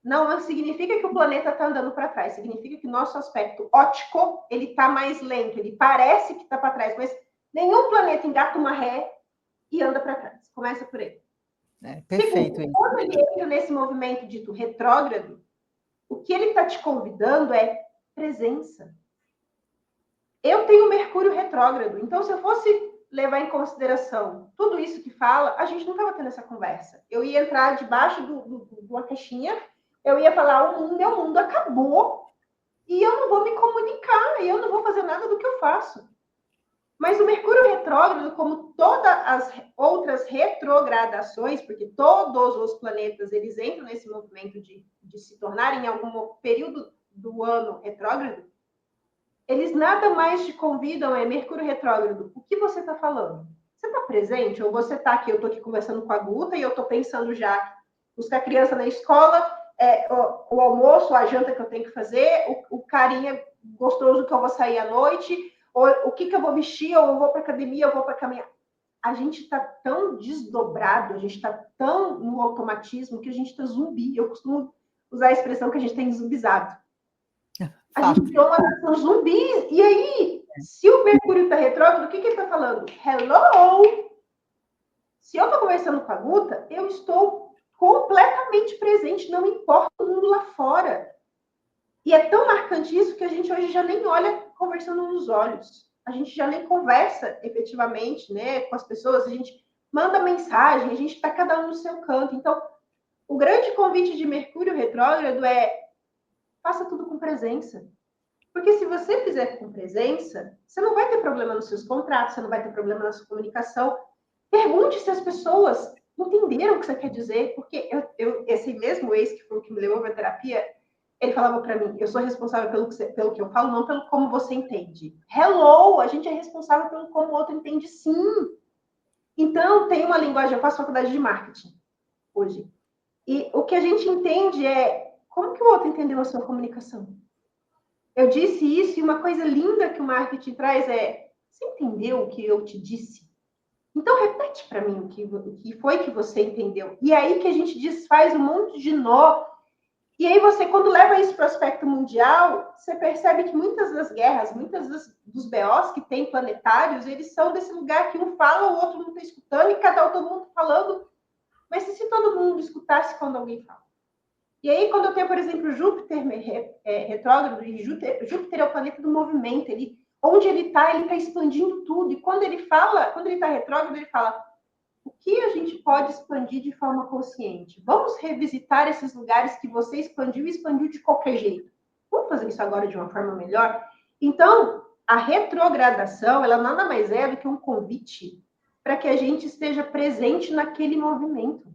não significa que o planeta está andando para trás, significa que o nosso aspecto óptico ele está mais lento, ele parece que está para trás, mas nenhum planeta engata uma ré e anda para trás. Começa por ele. Perfeito. Segundo, quando ele entra nesse movimento dito retrógrado, o que ele está te convidando é presença. Eu tenho Mercúrio retrógrado, então se eu fosse levar em consideração tudo isso que fala, a gente não estava tendo essa conversa. Eu ia entrar debaixo de uma caixinha, eu ia falar, meu mundo acabou e eu não vou me comunicar, e eu não vou fazer nada do que eu faço. Mas o Mercúrio retrógrado, como todas as outras retrogradações, porque todos os planetas eles entram nesse movimento de se tornarem em algum período do ano retrógrado, eles nada mais te convidam, Mercúrio retrógrado. O que você está falando? Você está presente? Ou você está aqui, eu estou aqui conversando com a Guta e eu estou pensando já, buscar a criança na escola, o almoço, a janta que eu tenho que fazer, o carinha gostoso que eu vou sair à noite, ou o que eu vou vestir, ou eu vou para academia, eu vou para caminhar. A gente está tão desdobrado, a gente está tão no automatismo que a gente está zumbi. Eu costumo usar a expressão que a gente tem zumbizado. A gente criou uma nação zumbi. E aí, se o Mercúrio está retrógrado, o que ele está falando? Hello! Se eu estou conversando com a Guta, eu estou completamente presente, não importa o mundo lá fora. E é tão marcante isso que a gente hoje já nem olha conversando nos olhos. A gente já nem conversa efetivamente, né, com as pessoas, a gente manda mensagem, a gente está cada um no seu canto. Então, o grande convite de Mercúrio retrógrado é faça tudo com presença. Porque se você fizer com presença, você não vai ter problema nos seus contratos, você não vai ter problema na sua comunicação. Pergunte se as pessoas entenderam o que você quer dizer, porque esse mesmo ex que foi o que me levou para a terapia, ele falava para mim, eu sou responsável pelo que eu falo, não pelo como você entende. Hello, a gente é responsável pelo como o outro entende, sim. Então, tem uma linguagem, eu faço faculdade de marketing hoje, e o que a gente entende é como que o outro entendeu a sua comunicação. Eu disse isso e uma coisa linda que o marketing traz você entendeu o que eu te disse? Então, repete para mim o que foi que você entendeu. E aí que a gente desfaz um monte de nó. E aí você, quando leva isso para o aspecto mundial, você percebe que muitas das guerras, dos BOs que tem planetários, eles são desse lugar que um fala, o outro não está escutando, e todo mundo falando. Mas e se todo mundo escutasse quando alguém fala? E aí, quando eu tenho, por exemplo, Júpiter retrógrado, e Júpiter é o planeta do movimento, onde ele está expandindo tudo. E quando ele está retrógrado, ele fala, o que a gente pode expandir de forma consciente? Vamos revisitar esses lugares que você expandiu e expandiu de qualquer jeito. Vamos fazer isso agora de uma forma melhor? Então, a retrogradação, ela nada mais é do que um convite para que a gente esteja presente naquele movimento.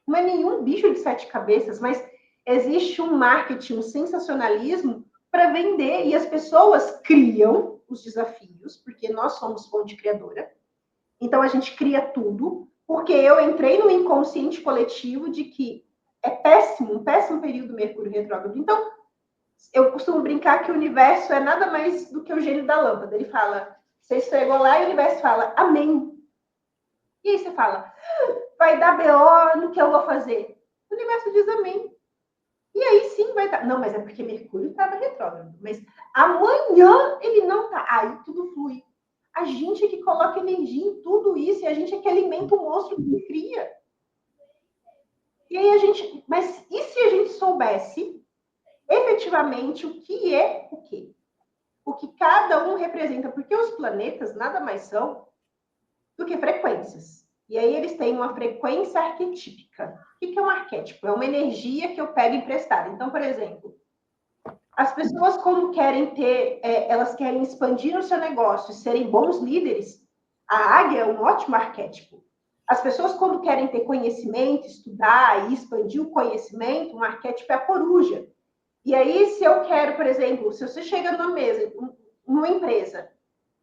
Não é nenhum bicho de 7 cabeças, mas existe um marketing, um sensacionalismo para vender, e as pessoas criam os desafios, porque nós somos fonte criadora. Então, a gente cria tudo, porque eu entrei no inconsciente coletivo de que é péssimo, um péssimo período Mercúrio retrógrado. Então, eu costumo brincar que o universo é nada mais do que o gênio da lâmpada. Ele fala, você esfregou lá e o universo fala, amém. E aí você fala, vai dar BO no que eu vou fazer. O universo diz amém. E aí sim vai dar. Não, mas é porque Mercúrio estava retrógrado. Mas amanhã ele não tá. Aí tudo flui. A gente é que coloca energia em tudo isso e a gente é que alimenta o monstro que cria. E aí a gente. Mas e se a gente soubesse efetivamente o que é o quê? O que cada um representa? Porque os planetas nada mais são do que frequências. E aí eles têm uma frequência arquetípica. O que é um arquétipo? É uma energia que eu pego emprestada. Então, por exemplo, as pessoas quando querem ter, elas querem expandir o seu negócio e serem bons líderes, a águia é um ótimo arquétipo. As pessoas quando querem ter conhecimento, estudar e expandir o conhecimento, um arquétipo é a coruja. E aí, se eu quero, por exemplo, se você chega numa mesa, numa empresa,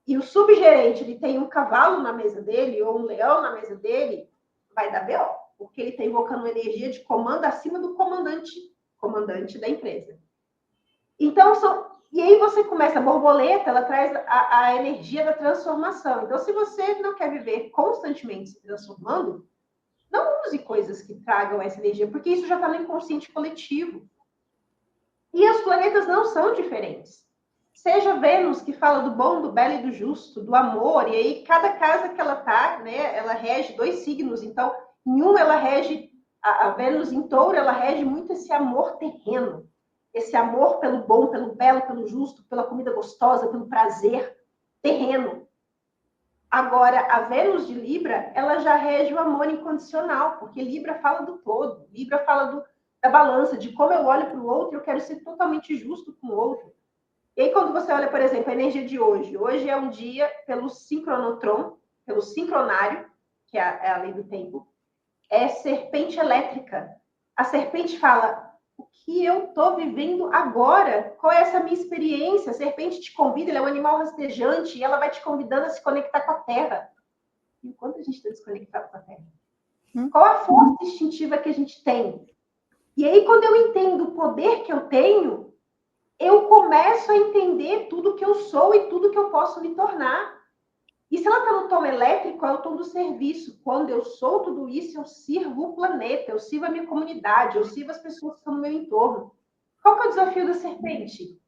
e o subgerente ele tem um cavalo na mesa dele, ou um leão na mesa dele, vai dar BO, porque ele está invocando energia de comando acima do comandante da empresa. Então, e aí você começa, a borboleta, ela traz a energia da transformação. Então, se você não quer viver constantemente se transformando, não use coisas que tragam essa energia, porque isso já está no inconsciente coletivo. E os planetas não são diferentes. Seja Vênus, que fala do bom, do belo e do justo, do amor, e aí cada casa que ela tá, né, ela rege 2 signos, então em um ela rege, a Vênus em touro, ela rege muito esse amor terreno, esse amor pelo bom, pelo belo, pelo justo, pela comida gostosa, pelo prazer terreno. Agora, a Vênus de Libra, ela já rege o amor incondicional, porque Libra fala do todo, Libra fala da balança, de como eu olho para o outro, eu quero ser totalmente justo com o outro. E aí, quando você olha, por exemplo, a energia de hoje, hoje é um dia pelo sincronotron, pelo sincronário, que é a lei do tempo, é serpente elétrica. A serpente fala, o que eu estou vivendo agora? Qual é essa minha experiência? A serpente te convida, ela é um animal rastejante, e ela vai te convidando a se conectar com a Terra. E enquanto a gente está desconectado com a Terra? Qual a força instintiva que a gente tem? E aí, quando eu entendo o poder que eu tenho, eu começo a entender tudo que eu sou e tudo que eu posso me tornar. E se ela está no tom elétrico, é o tom do serviço. Quando eu sou tudo isso, eu sirvo o planeta, eu sirvo a minha comunidade, eu sirvo as pessoas que estão no meu entorno. Qual que é o desafio da serpente?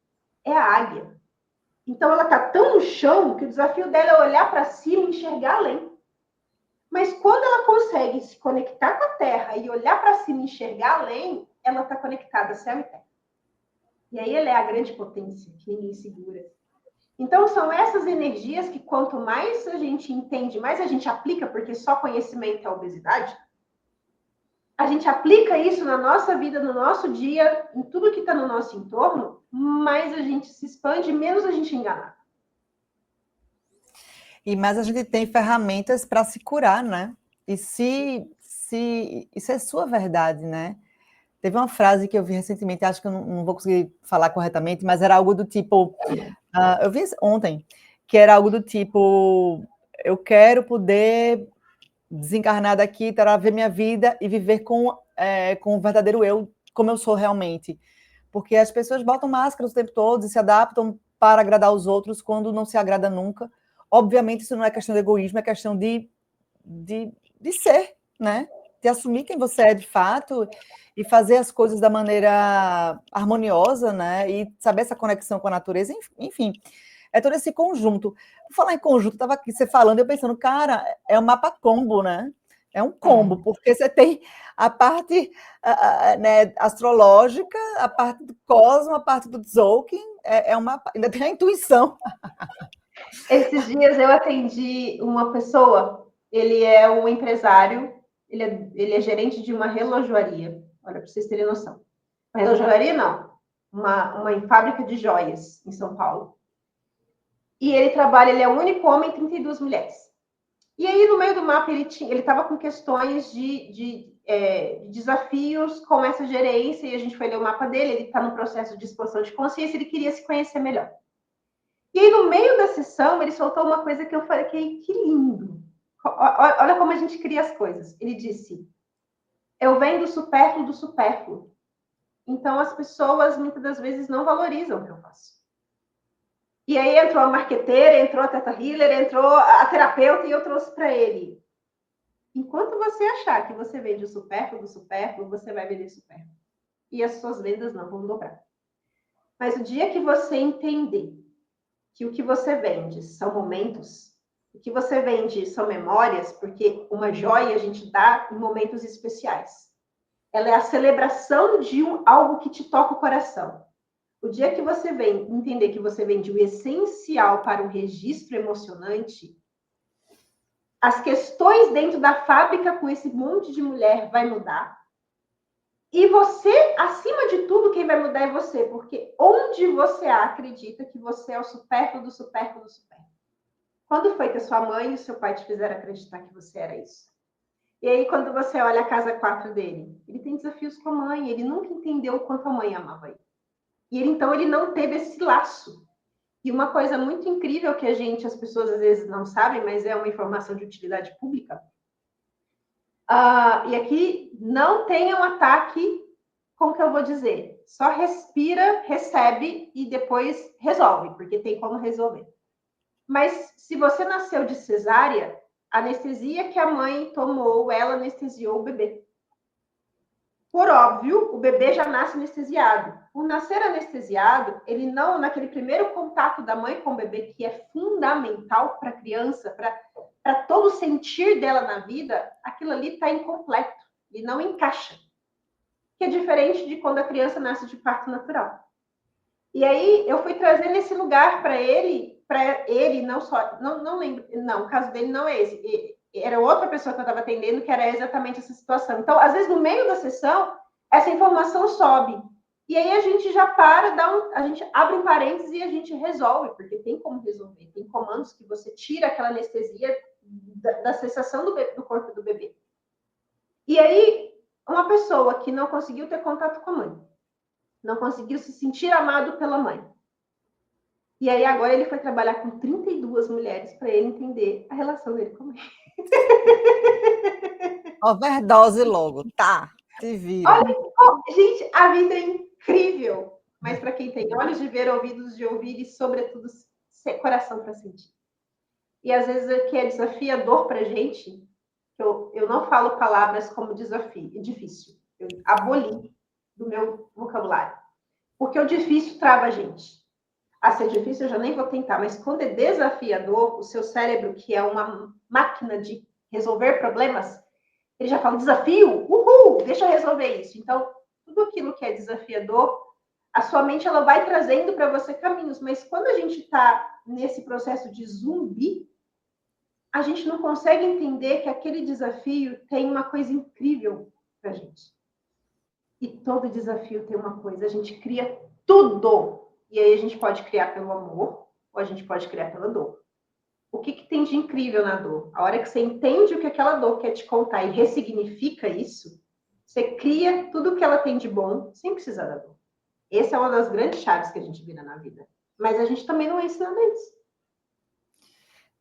É a águia. Então, ela está tão no chão que o desafio dela é olhar para cima e enxergar além. Mas quando ela consegue se conectar com a Terra e olhar para cima e enxergar além, ela está conectada a céu e terra. E aí ela é a grande potência que ninguém segura. Então, são essas energias que quanto mais a gente entende, mais a gente aplica, porque só conhecimento é obesidade, a gente aplica isso na nossa vida, no nosso dia, em tudo que está no nosso entorno, mais a gente se expande, menos a gente engana. E mais a gente tem ferramentas para se curar, né? E se isso é sua verdade, né? Teve uma frase que eu vi recentemente, acho que eu não vou conseguir falar corretamente, mas era algo do tipo, eu vi ontem, que era algo do tipo, eu quero poder desencarnar daqui, ver minha vida e viver com o verdadeiro eu, como eu sou realmente. Porque as pessoas botam máscaras o tempo todo e se adaptam para agradar os outros quando não se agrada nunca. Obviamente, isso não é questão de egoísmo, é questão de ser, né? De assumir quem você é de fato e fazer as coisas da maneira harmoniosa, né? E saber essa conexão com a natureza, enfim. É todo esse conjunto. Por falar em conjunto, estava aqui você falando, eu pensando, cara, é um mapa combo, né? É um combo, porque você tem a parte né, astrológica, a parte do cosmo, a parte do Tzolk'in, ainda tem a intuição. Esses dias eu atendi uma pessoa, ele é um empresário, ele é gerente de uma relojoaria, olha, para vocês terem noção. Uma relojoaria não, uma fábrica de joias em São Paulo. E ele é o único homem e 32 mulheres. E aí, no meio do mapa, ele estava com questões de desafios com essa gerência, e a gente foi ler o mapa dele, ele está no processo de expansão de consciência, ele queria se conhecer melhor. E aí, no meio da sessão, ele soltou uma coisa que eu falei, que lindo. Olha como a gente cria as coisas. Ele disse, eu venho do supérfluo do supérfluo. Então, as pessoas, muitas das vezes, não valorizam o que eu faço. E aí entrou a marqueteira, entrou a Teta Healer, entrou a terapeuta, e eu trouxe para ele. Enquanto você achar que você vende o supérfluo do supérfluo, você vai vender supérfluo. E as suas vendas não vão dobrar. Mas o dia que você entender que o que você vende são momentos, o que você vende são memórias, porque uma joia a gente dá em momentos especiais. Ela é a celebração de algo que te toca o coração. O dia que você entender que você vende o essencial para um registro emocionante, as questões dentro da fábrica com esse monte de mulher vai mudar. E você, acima de tudo, quem vai mudar é você, porque onde você acredita que você é o supérfluo do supérfluo do supérfluo? Quando foi que a sua mãe e o seu pai te fizeram acreditar que você era isso? E aí, quando você olha a casa 4 dele, ele tem desafios com a mãe, ele nunca entendeu o quanto a mãe amava ele. E então ele não teve esse laço. E uma coisa muito incrível que as pessoas às vezes não sabem, mas é uma informação de utilidade pública. E aqui não tenha um ataque com o que eu vou dizer. Só respira, recebe e depois resolve, porque tem como resolver. Mas se você nasceu de cesárea, a anestesia que a mãe tomou, ela anestesiou o bebê. Por óbvio, o bebê já nasce anestesiado. Por nascer anestesiado, ele não, naquele primeiro contato da mãe com o bebê, que é fundamental para a criança, para todo o sentir dela na vida, aquilo ali está incompleto, ele não encaixa. Que é diferente de quando a criança nasce de parto natural. E aí eu fui trazendo esse lugar para ele, não só, não lembro, não, o caso dele não é esse. Era outra pessoa que eu estava atendendo que era exatamente essa situação. Então, às vezes, no meio da sessão, essa informação sobe. E aí a gente já a gente abre um parênteses e a gente resolve, porque tem como resolver. Tem comandos que você tira aquela anestesia da sensação do corpo do bebê. E aí, uma pessoa que não conseguiu ter contato com a mãe, não conseguiu se sentir amado pela mãe. E aí agora ele foi trabalhar com 32 mulheres para ele entender a relação dele com a mãe. Overdose logo, tá? Se vira. Olha, gente, a vida é incrível. Mas para quem tem olhos de ver, ouvidos de ouvir e, sobretudo, coração para sentir. E às vezes o que é desafiador para a gente, eu não falo palavras como desafio, é difícil. Eu aboli do meu vocabulário. Porque o difícil trava a gente. Ser difícil eu já nem vou tentar, mas quando é desafiador, o seu cérebro, que é uma máquina de resolver problemas, ele já fala desafio, uhul, deixa eu resolver isso. Então, tudo aquilo que é desafiador, a sua mente ela vai trazendo para você caminhos, mas quando a gente está nesse processo de zumbi, a gente não consegue entender que aquele desafio tem uma coisa incrível para a gente. E todo desafio tem uma coisa, a gente cria tudo. E aí a gente pode criar pelo amor, ou a gente pode criar pela dor. O que tem de incrível na dor? A hora que você entende o que aquela dor quer te contar e ressignifica isso, você cria tudo o que ela tem de bom sem precisar da dor. Essa é uma das grandes chaves que a gente vira na vida. Mas a gente também não é ensinado isso.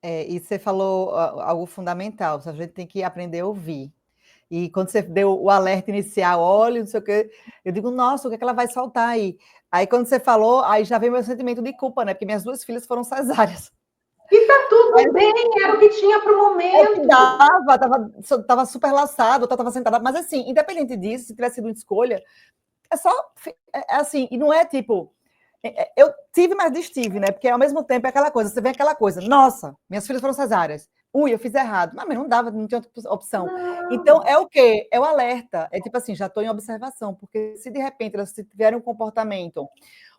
E você falou algo fundamental, a gente tem que aprender a ouvir. E quando você deu o alerta inicial, olha, não sei o quê, eu digo, nossa, o que é que ela vai soltar aí? Aí quando você falou, aí já veio meu sentimento de culpa, né? Porque minhas 2 filhas foram cesáreas. E tá tudo bem, era o que tinha para o momento. Tava super laçado, tava sentada, mas assim, independente disso, se tivesse sido uma escolha, é só, assim, e não é tipo, eu tive, mas destive, né? Porque ao mesmo tempo é aquela coisa, você vê aquela coisa, nossa, minhas filhas foram cesáreas. Ui, eu fiz errado. Mas não dava, não tinha outra opção. Não. Então, é o quê? É o alerta. É tipo assim, já estou em observação, porque se de repente elas tiverem um comportamento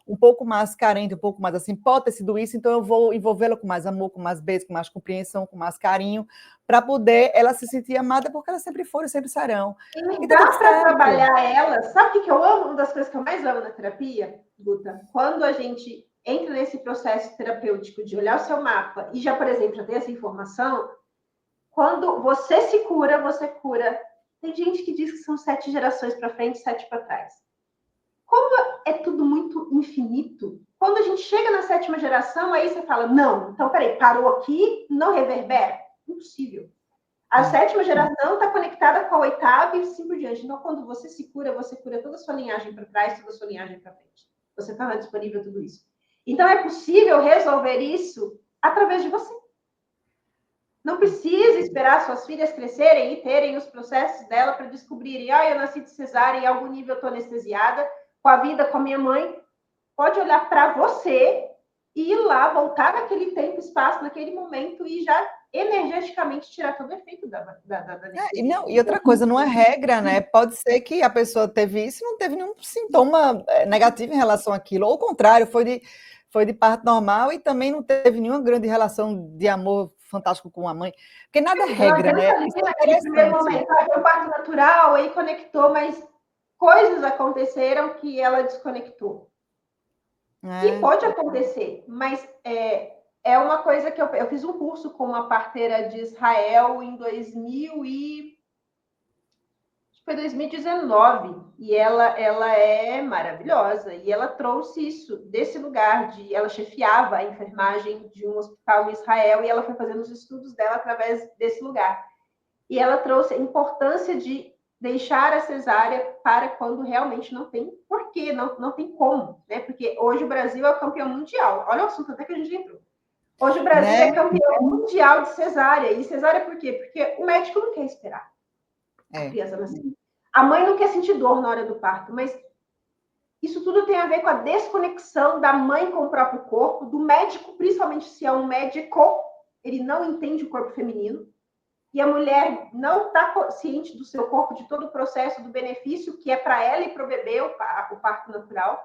um pouco mais carente, um pouco mais assim, pode ter sido isso, então eu vou envolvê-la com mais amor, com mais beijo, com mais compreensão, com mais carinho, para poder ela se sentir amada, porque elas sempre foram, sempre serão. E tá dá para trabalhar ela. Sabe o que eu amo? Uma das coisas que eu mais amo na terapia, Guta? Quando a gente entra nesse processo terapêutico de olhar o seu mapa e já, por exemplo, já tem essa informação, quando você se cura, você cura. Tem gente que diz que são 7 gerações para frente, 7 para trás. Como é tudo muito infinito, quando a gente chega na 7ª geração, aí você fala, não, então peraí, parou aqui, não reverbera? Impossível. A 7ª geração está conectada com a 8ª e assim por diante. Então, quando você se cura, você cura toda a sua linhagem para trás, toda a sua linhagem para frente. Você está disponível a tudo isso. Então, é possível resolver isso através de você. Não precisa esperar suas filhas crescerem e terem os processos dela para descobrirem, eu nasci de cesárea, em algum nível eu estou anestesiada, com a vida, com a minha mãe. Pode olhar para você e ir lá, voltar naquele tempo, espaço, naquele momento e já energeticamente tirar todo o efeito da anestesia. E outra coisa, não é regra, né? Pode ser que a pessoa teve isso e não teve nenhum sintoma negativo em relação àquilo, ou o contrário, foi de parto normal e também não teve nenhuma grande relação de amor fantástico com a mãe, porque nada é regra, né? Isso é naquele primeiro momento, foi um parto natural, aí conectou, mas coisas aconteceram que ela desconectou. E pode acontecer, mas é uma coisa que eu fiz um curso com uma parteira de Israel em 2019, e ela é maravilhosa, e ela trouxe isso desse lugar, ela chefiava a enfermagem de um hospital em Israel, e ela foi fazendo os estudos dela através desse lugar. E ela trouxe a importância de deixar a cesárea para quando realmente não tem porquê, não tem como, né? Porque hoje o Brasil é o campeão mundial. Olha o assunto até que a gente entrou. Hoje o Brasil é campeão mundial de cesárea. E cesárea por quê? Porque o médico não quer esperar a criança nascer. A mãe não quer sentir dor na hora do parto, mas isso tudo tem a ver com a desconexão da mãe com o próprio corpo, do médico, principalmente se é um médico, ele não entende o corpo feminino. E a mulher não está ciente do seu corpo, de todo o processo, do benefício que é para ela e para o bebê o parto natural.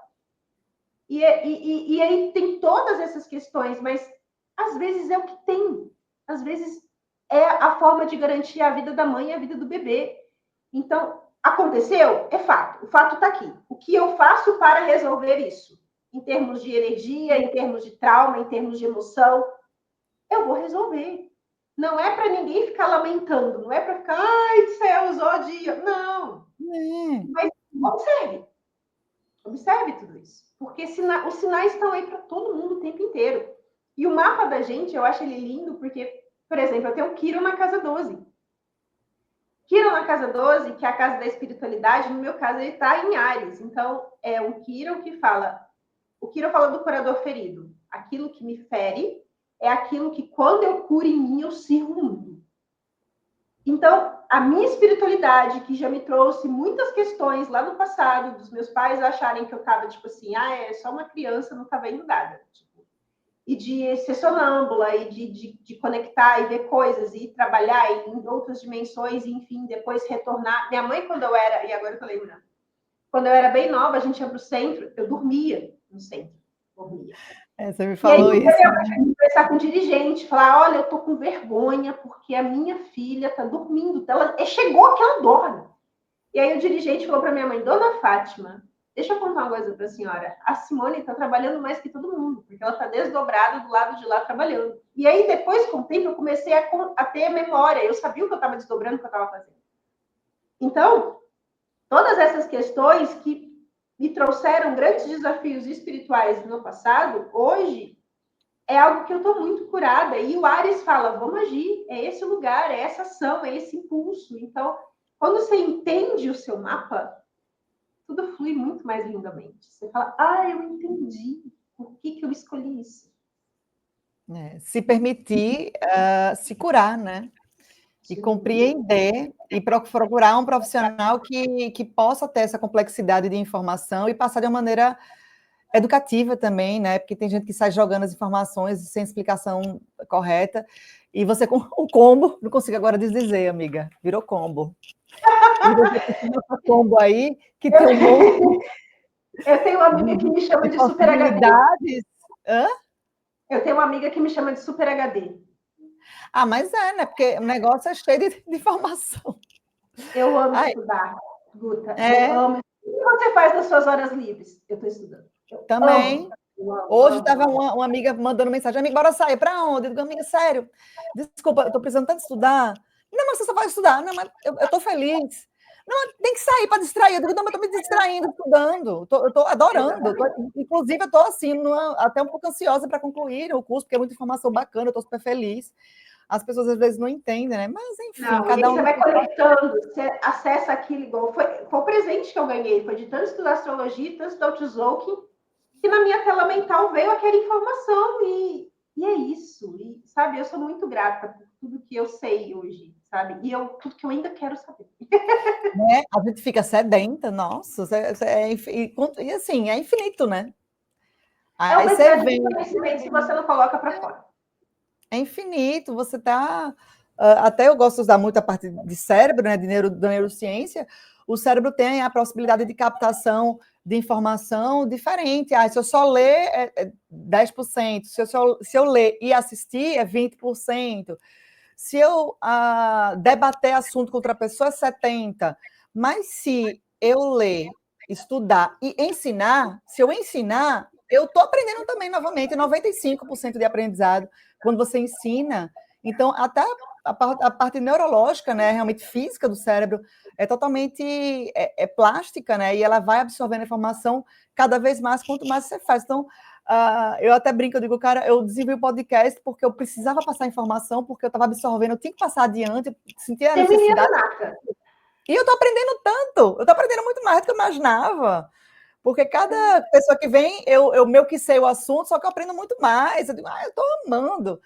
E aí tem todas essas questões, mas às vezes é o que tem. Às vezes é a forma de garantir a vida da mãe e a vida do bebê. Então, aconteceu? É fato. O fato está aqui. O que eu faço para resolver isso? Em termos de energia, em termos de trauma, em termos de emoção, eu vou resolver. Não é para ninguém ficar lamentando, não é para ficar, ai, céus, ó dia. Não. Mas observe tudo isso. Porque os sinais estão aí para todo mundo o tempo inteiro. E o mapa da gente, eu acho ele lindo, porque, por exemplo, eu tenho o Quirón na casa 12. Quirón na casa 12, que é a casa da espiritualidade, no meu caso, ele está em Áries. Então, é um Quirón que fala... O Quirón fala do curador ferido. Aquilo que me fere é aquilo que, quando eu curo em mim, eu sirvo o mundo. Então, a minha espiritualidade, que já me trouxe muitas questões lá no passado, dos meus pais acharem que eu estava, tipo assim, é só uma criança, não está vendo nada. Tipo, e de ser sonâmbula, e de conectar e ver coisas, e trabalhar em outras dimensões, e, enfim, depois retornar. Minha mãe, quando eu era, e agora eu tô lembrando, quando eu era bem nova, a gente ia para o centro, eu dormia no centro. Dormia. Você me falou isso. Eu conversar com o dirigente, falar, olha, eu tô com vergonha porque a minha filha tá dormindo. Ela chegou que ela dorme. E aí o dirigente falou para minha mãe, Dona Fátima, deixa eu contar uma coisa para a senhora. A Simone tá trabalhando mais que todo mundo, porque ela tá desdobrada do lado de lá trabalhando. E aí depois, com o tempo, eu comecei a ter memória. Eu sabia o que eu estava desdobrando, o que eu estava fazendo. Então, todas essas questões que me trouxeram grandes desafios espirituais no passado, hoje é algo que eu estou muito curada. E o Ares fala, vamos agir, é esse o lugar, é essa ação, é esse impulso. Então, quando você entende o seu mapa, tudo flui muito mais lindamente. Você fala, eu entendi, por que eu escolhi isso? Se permitir se curar, né? E compreender e procurar um profissional que possa ter essa complexidade de informação e passar de uma maneira educativa também, né? Porque tem gente que sai jogando as informações sem explicação correta. E você com o combo, não consigo agora dizer, amiga, virou combo. E você tem essa combo aí, que tem um monte. Eu tenho uma amiga que me chama de Super HD. Hã? Eu tenho uma amiga que me chama de Super HD. Mas né? Porque o negócio é cheio de informação. Eu amo estudar, Guta. Eu amo. O que você faz nas suas horas livres? Eu estou estudando. Também. Hoje estava uma amiga mandando mensagem, amiga, bora sair, para onde? Eu digo, amiga, sério, desculpa, eu estou precisando tanto estudar. Não, mas você só vai estudar. Não, mas eu estou feliz. Não, tem que sair para distrair. Eu digo, não, mas eu estou me distraindo, estudando. Eu estou adorando. Inclusive, eu estou assim, até um pouco ansiosa para concluir o curso, porque é muita informação bacana, eu estou super feliz. As pessoas às vezes não entendem, né? Mas, enfim, não, cada um. Você vai conectando, você acessa aquilo igual. Foi o presente que eu ganhei, foi de tanto estudar astrologia, tanto estudar o Tzolk'in, que na minha tela mental veio aquela informação e é isso. E, sabe, eu sou muito grata por tudo que eu sei hoje, sabe? E tudo que eu ainda quero saber. Né? A gente fica sedenta, nossa, e assim, é infinito, né? É Aí uma você cidade vem. de conhecimento que você não coloca para fora. É infinito, você está. Até eu gosto de usar muito a parte de cérebro, né, da neurociência. O cérebro tem a possibilidade de captação de informação diferente. Se eu só ler, é 10%. Se eu ler e assistir, é 20%. Se eu debater assunto com outra pessoa, é 70%. Mas se eu ler, estudar e ensinar, se eu ensinar, eu estou aprendendo também, novamente, 95% de aprendizado quando você ensina. Então, até a parte neurológica, né, realmente física do cérebro, é totalmente plástica, né, e ela vai absorvendo a informação cada vez mais, quanto mais você faz. Então, eu até brinco, eu digo, cara, eu desenvolvi o podcast porque eu precisava passar informação, porque eu estava absorvendo, eu tinha que passar adiante, eu sentia a necessidade. E eu estou aprendendo tanto, eu estou aprendendo muito mais do que eu imaginava. Porque cada pessoa que vem, eu meio que sei o assunto, só que eu aprendo muito mais. Eu digo, eu estou amando.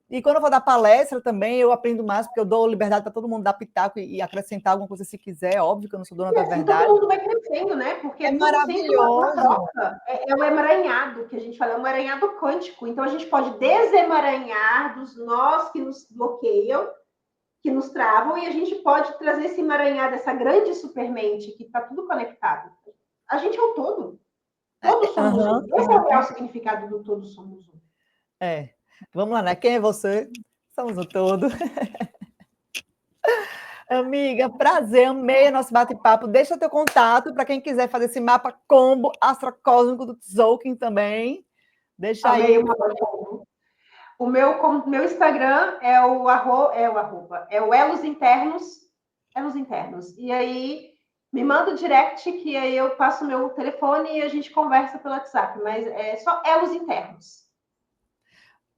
E quando eu vou dar palestra também, eu aprendo mais, porque eu dou liberdade para todo mundo dar pitaco e acrescentar alguma coisa se quiser. Óbvio que eu não sou dona da verdade. Todo mundo vai crescendo, né? Porque é tudo maravilhoso. Sempre uma troca. É o emaranhado que a gente fala, é o emaranhado quântico. Então a gente pode desemaranhar dos nós que nos bloqueiam, que nos travam, e a gente pode trazer esse emaranhado, essa grande supermente que está tudo conectado. A gente é o todo. Todos somos um. Esse é o real significado do todos somos um. Vamos lá, né? Quem é você? Somos o todo. Amiga, prazer, amei o nosso bate-papo. Deixa teu contato para quem quiser fazer esse mapa combo astrocósmico do Tzolk'in também. Deixa aí. O meu Instagram é o Elos Internos. Elos Internos. E aí me manda o direct, que aí eu passo o meu telefone e a gente conversa pelo WhatsApp. Mas é só Elos Internos.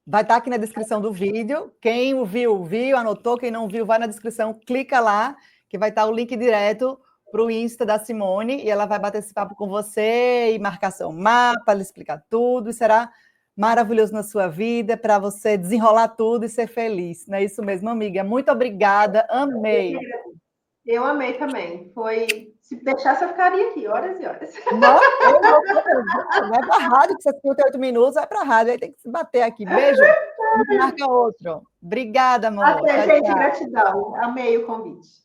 Vai estar aqui na descrição do vídeo. Quem viu, viu, anotou. Quem não viu, vai na descrição, clica lá, que vai estar o link direto para o Insta da Simone, e ela vai bater esse papo com você e marcar seu mapa, ela explicar tudo, e será maravilhoso na sua vida, para você desenrolar tudo e ser feliz. Não é isso mesmo, amiga? Muito obrigada, amei. Eu amei também. Se deixasse, eu ficaria aqui horas e horas. Não, vai para a rádio, que você 58 minutos, vai para a rádio, aí tem que se bater aqui. Beijo. Marca outro. Obrigada, amor. Até, gente, gratidão. Amei o convite.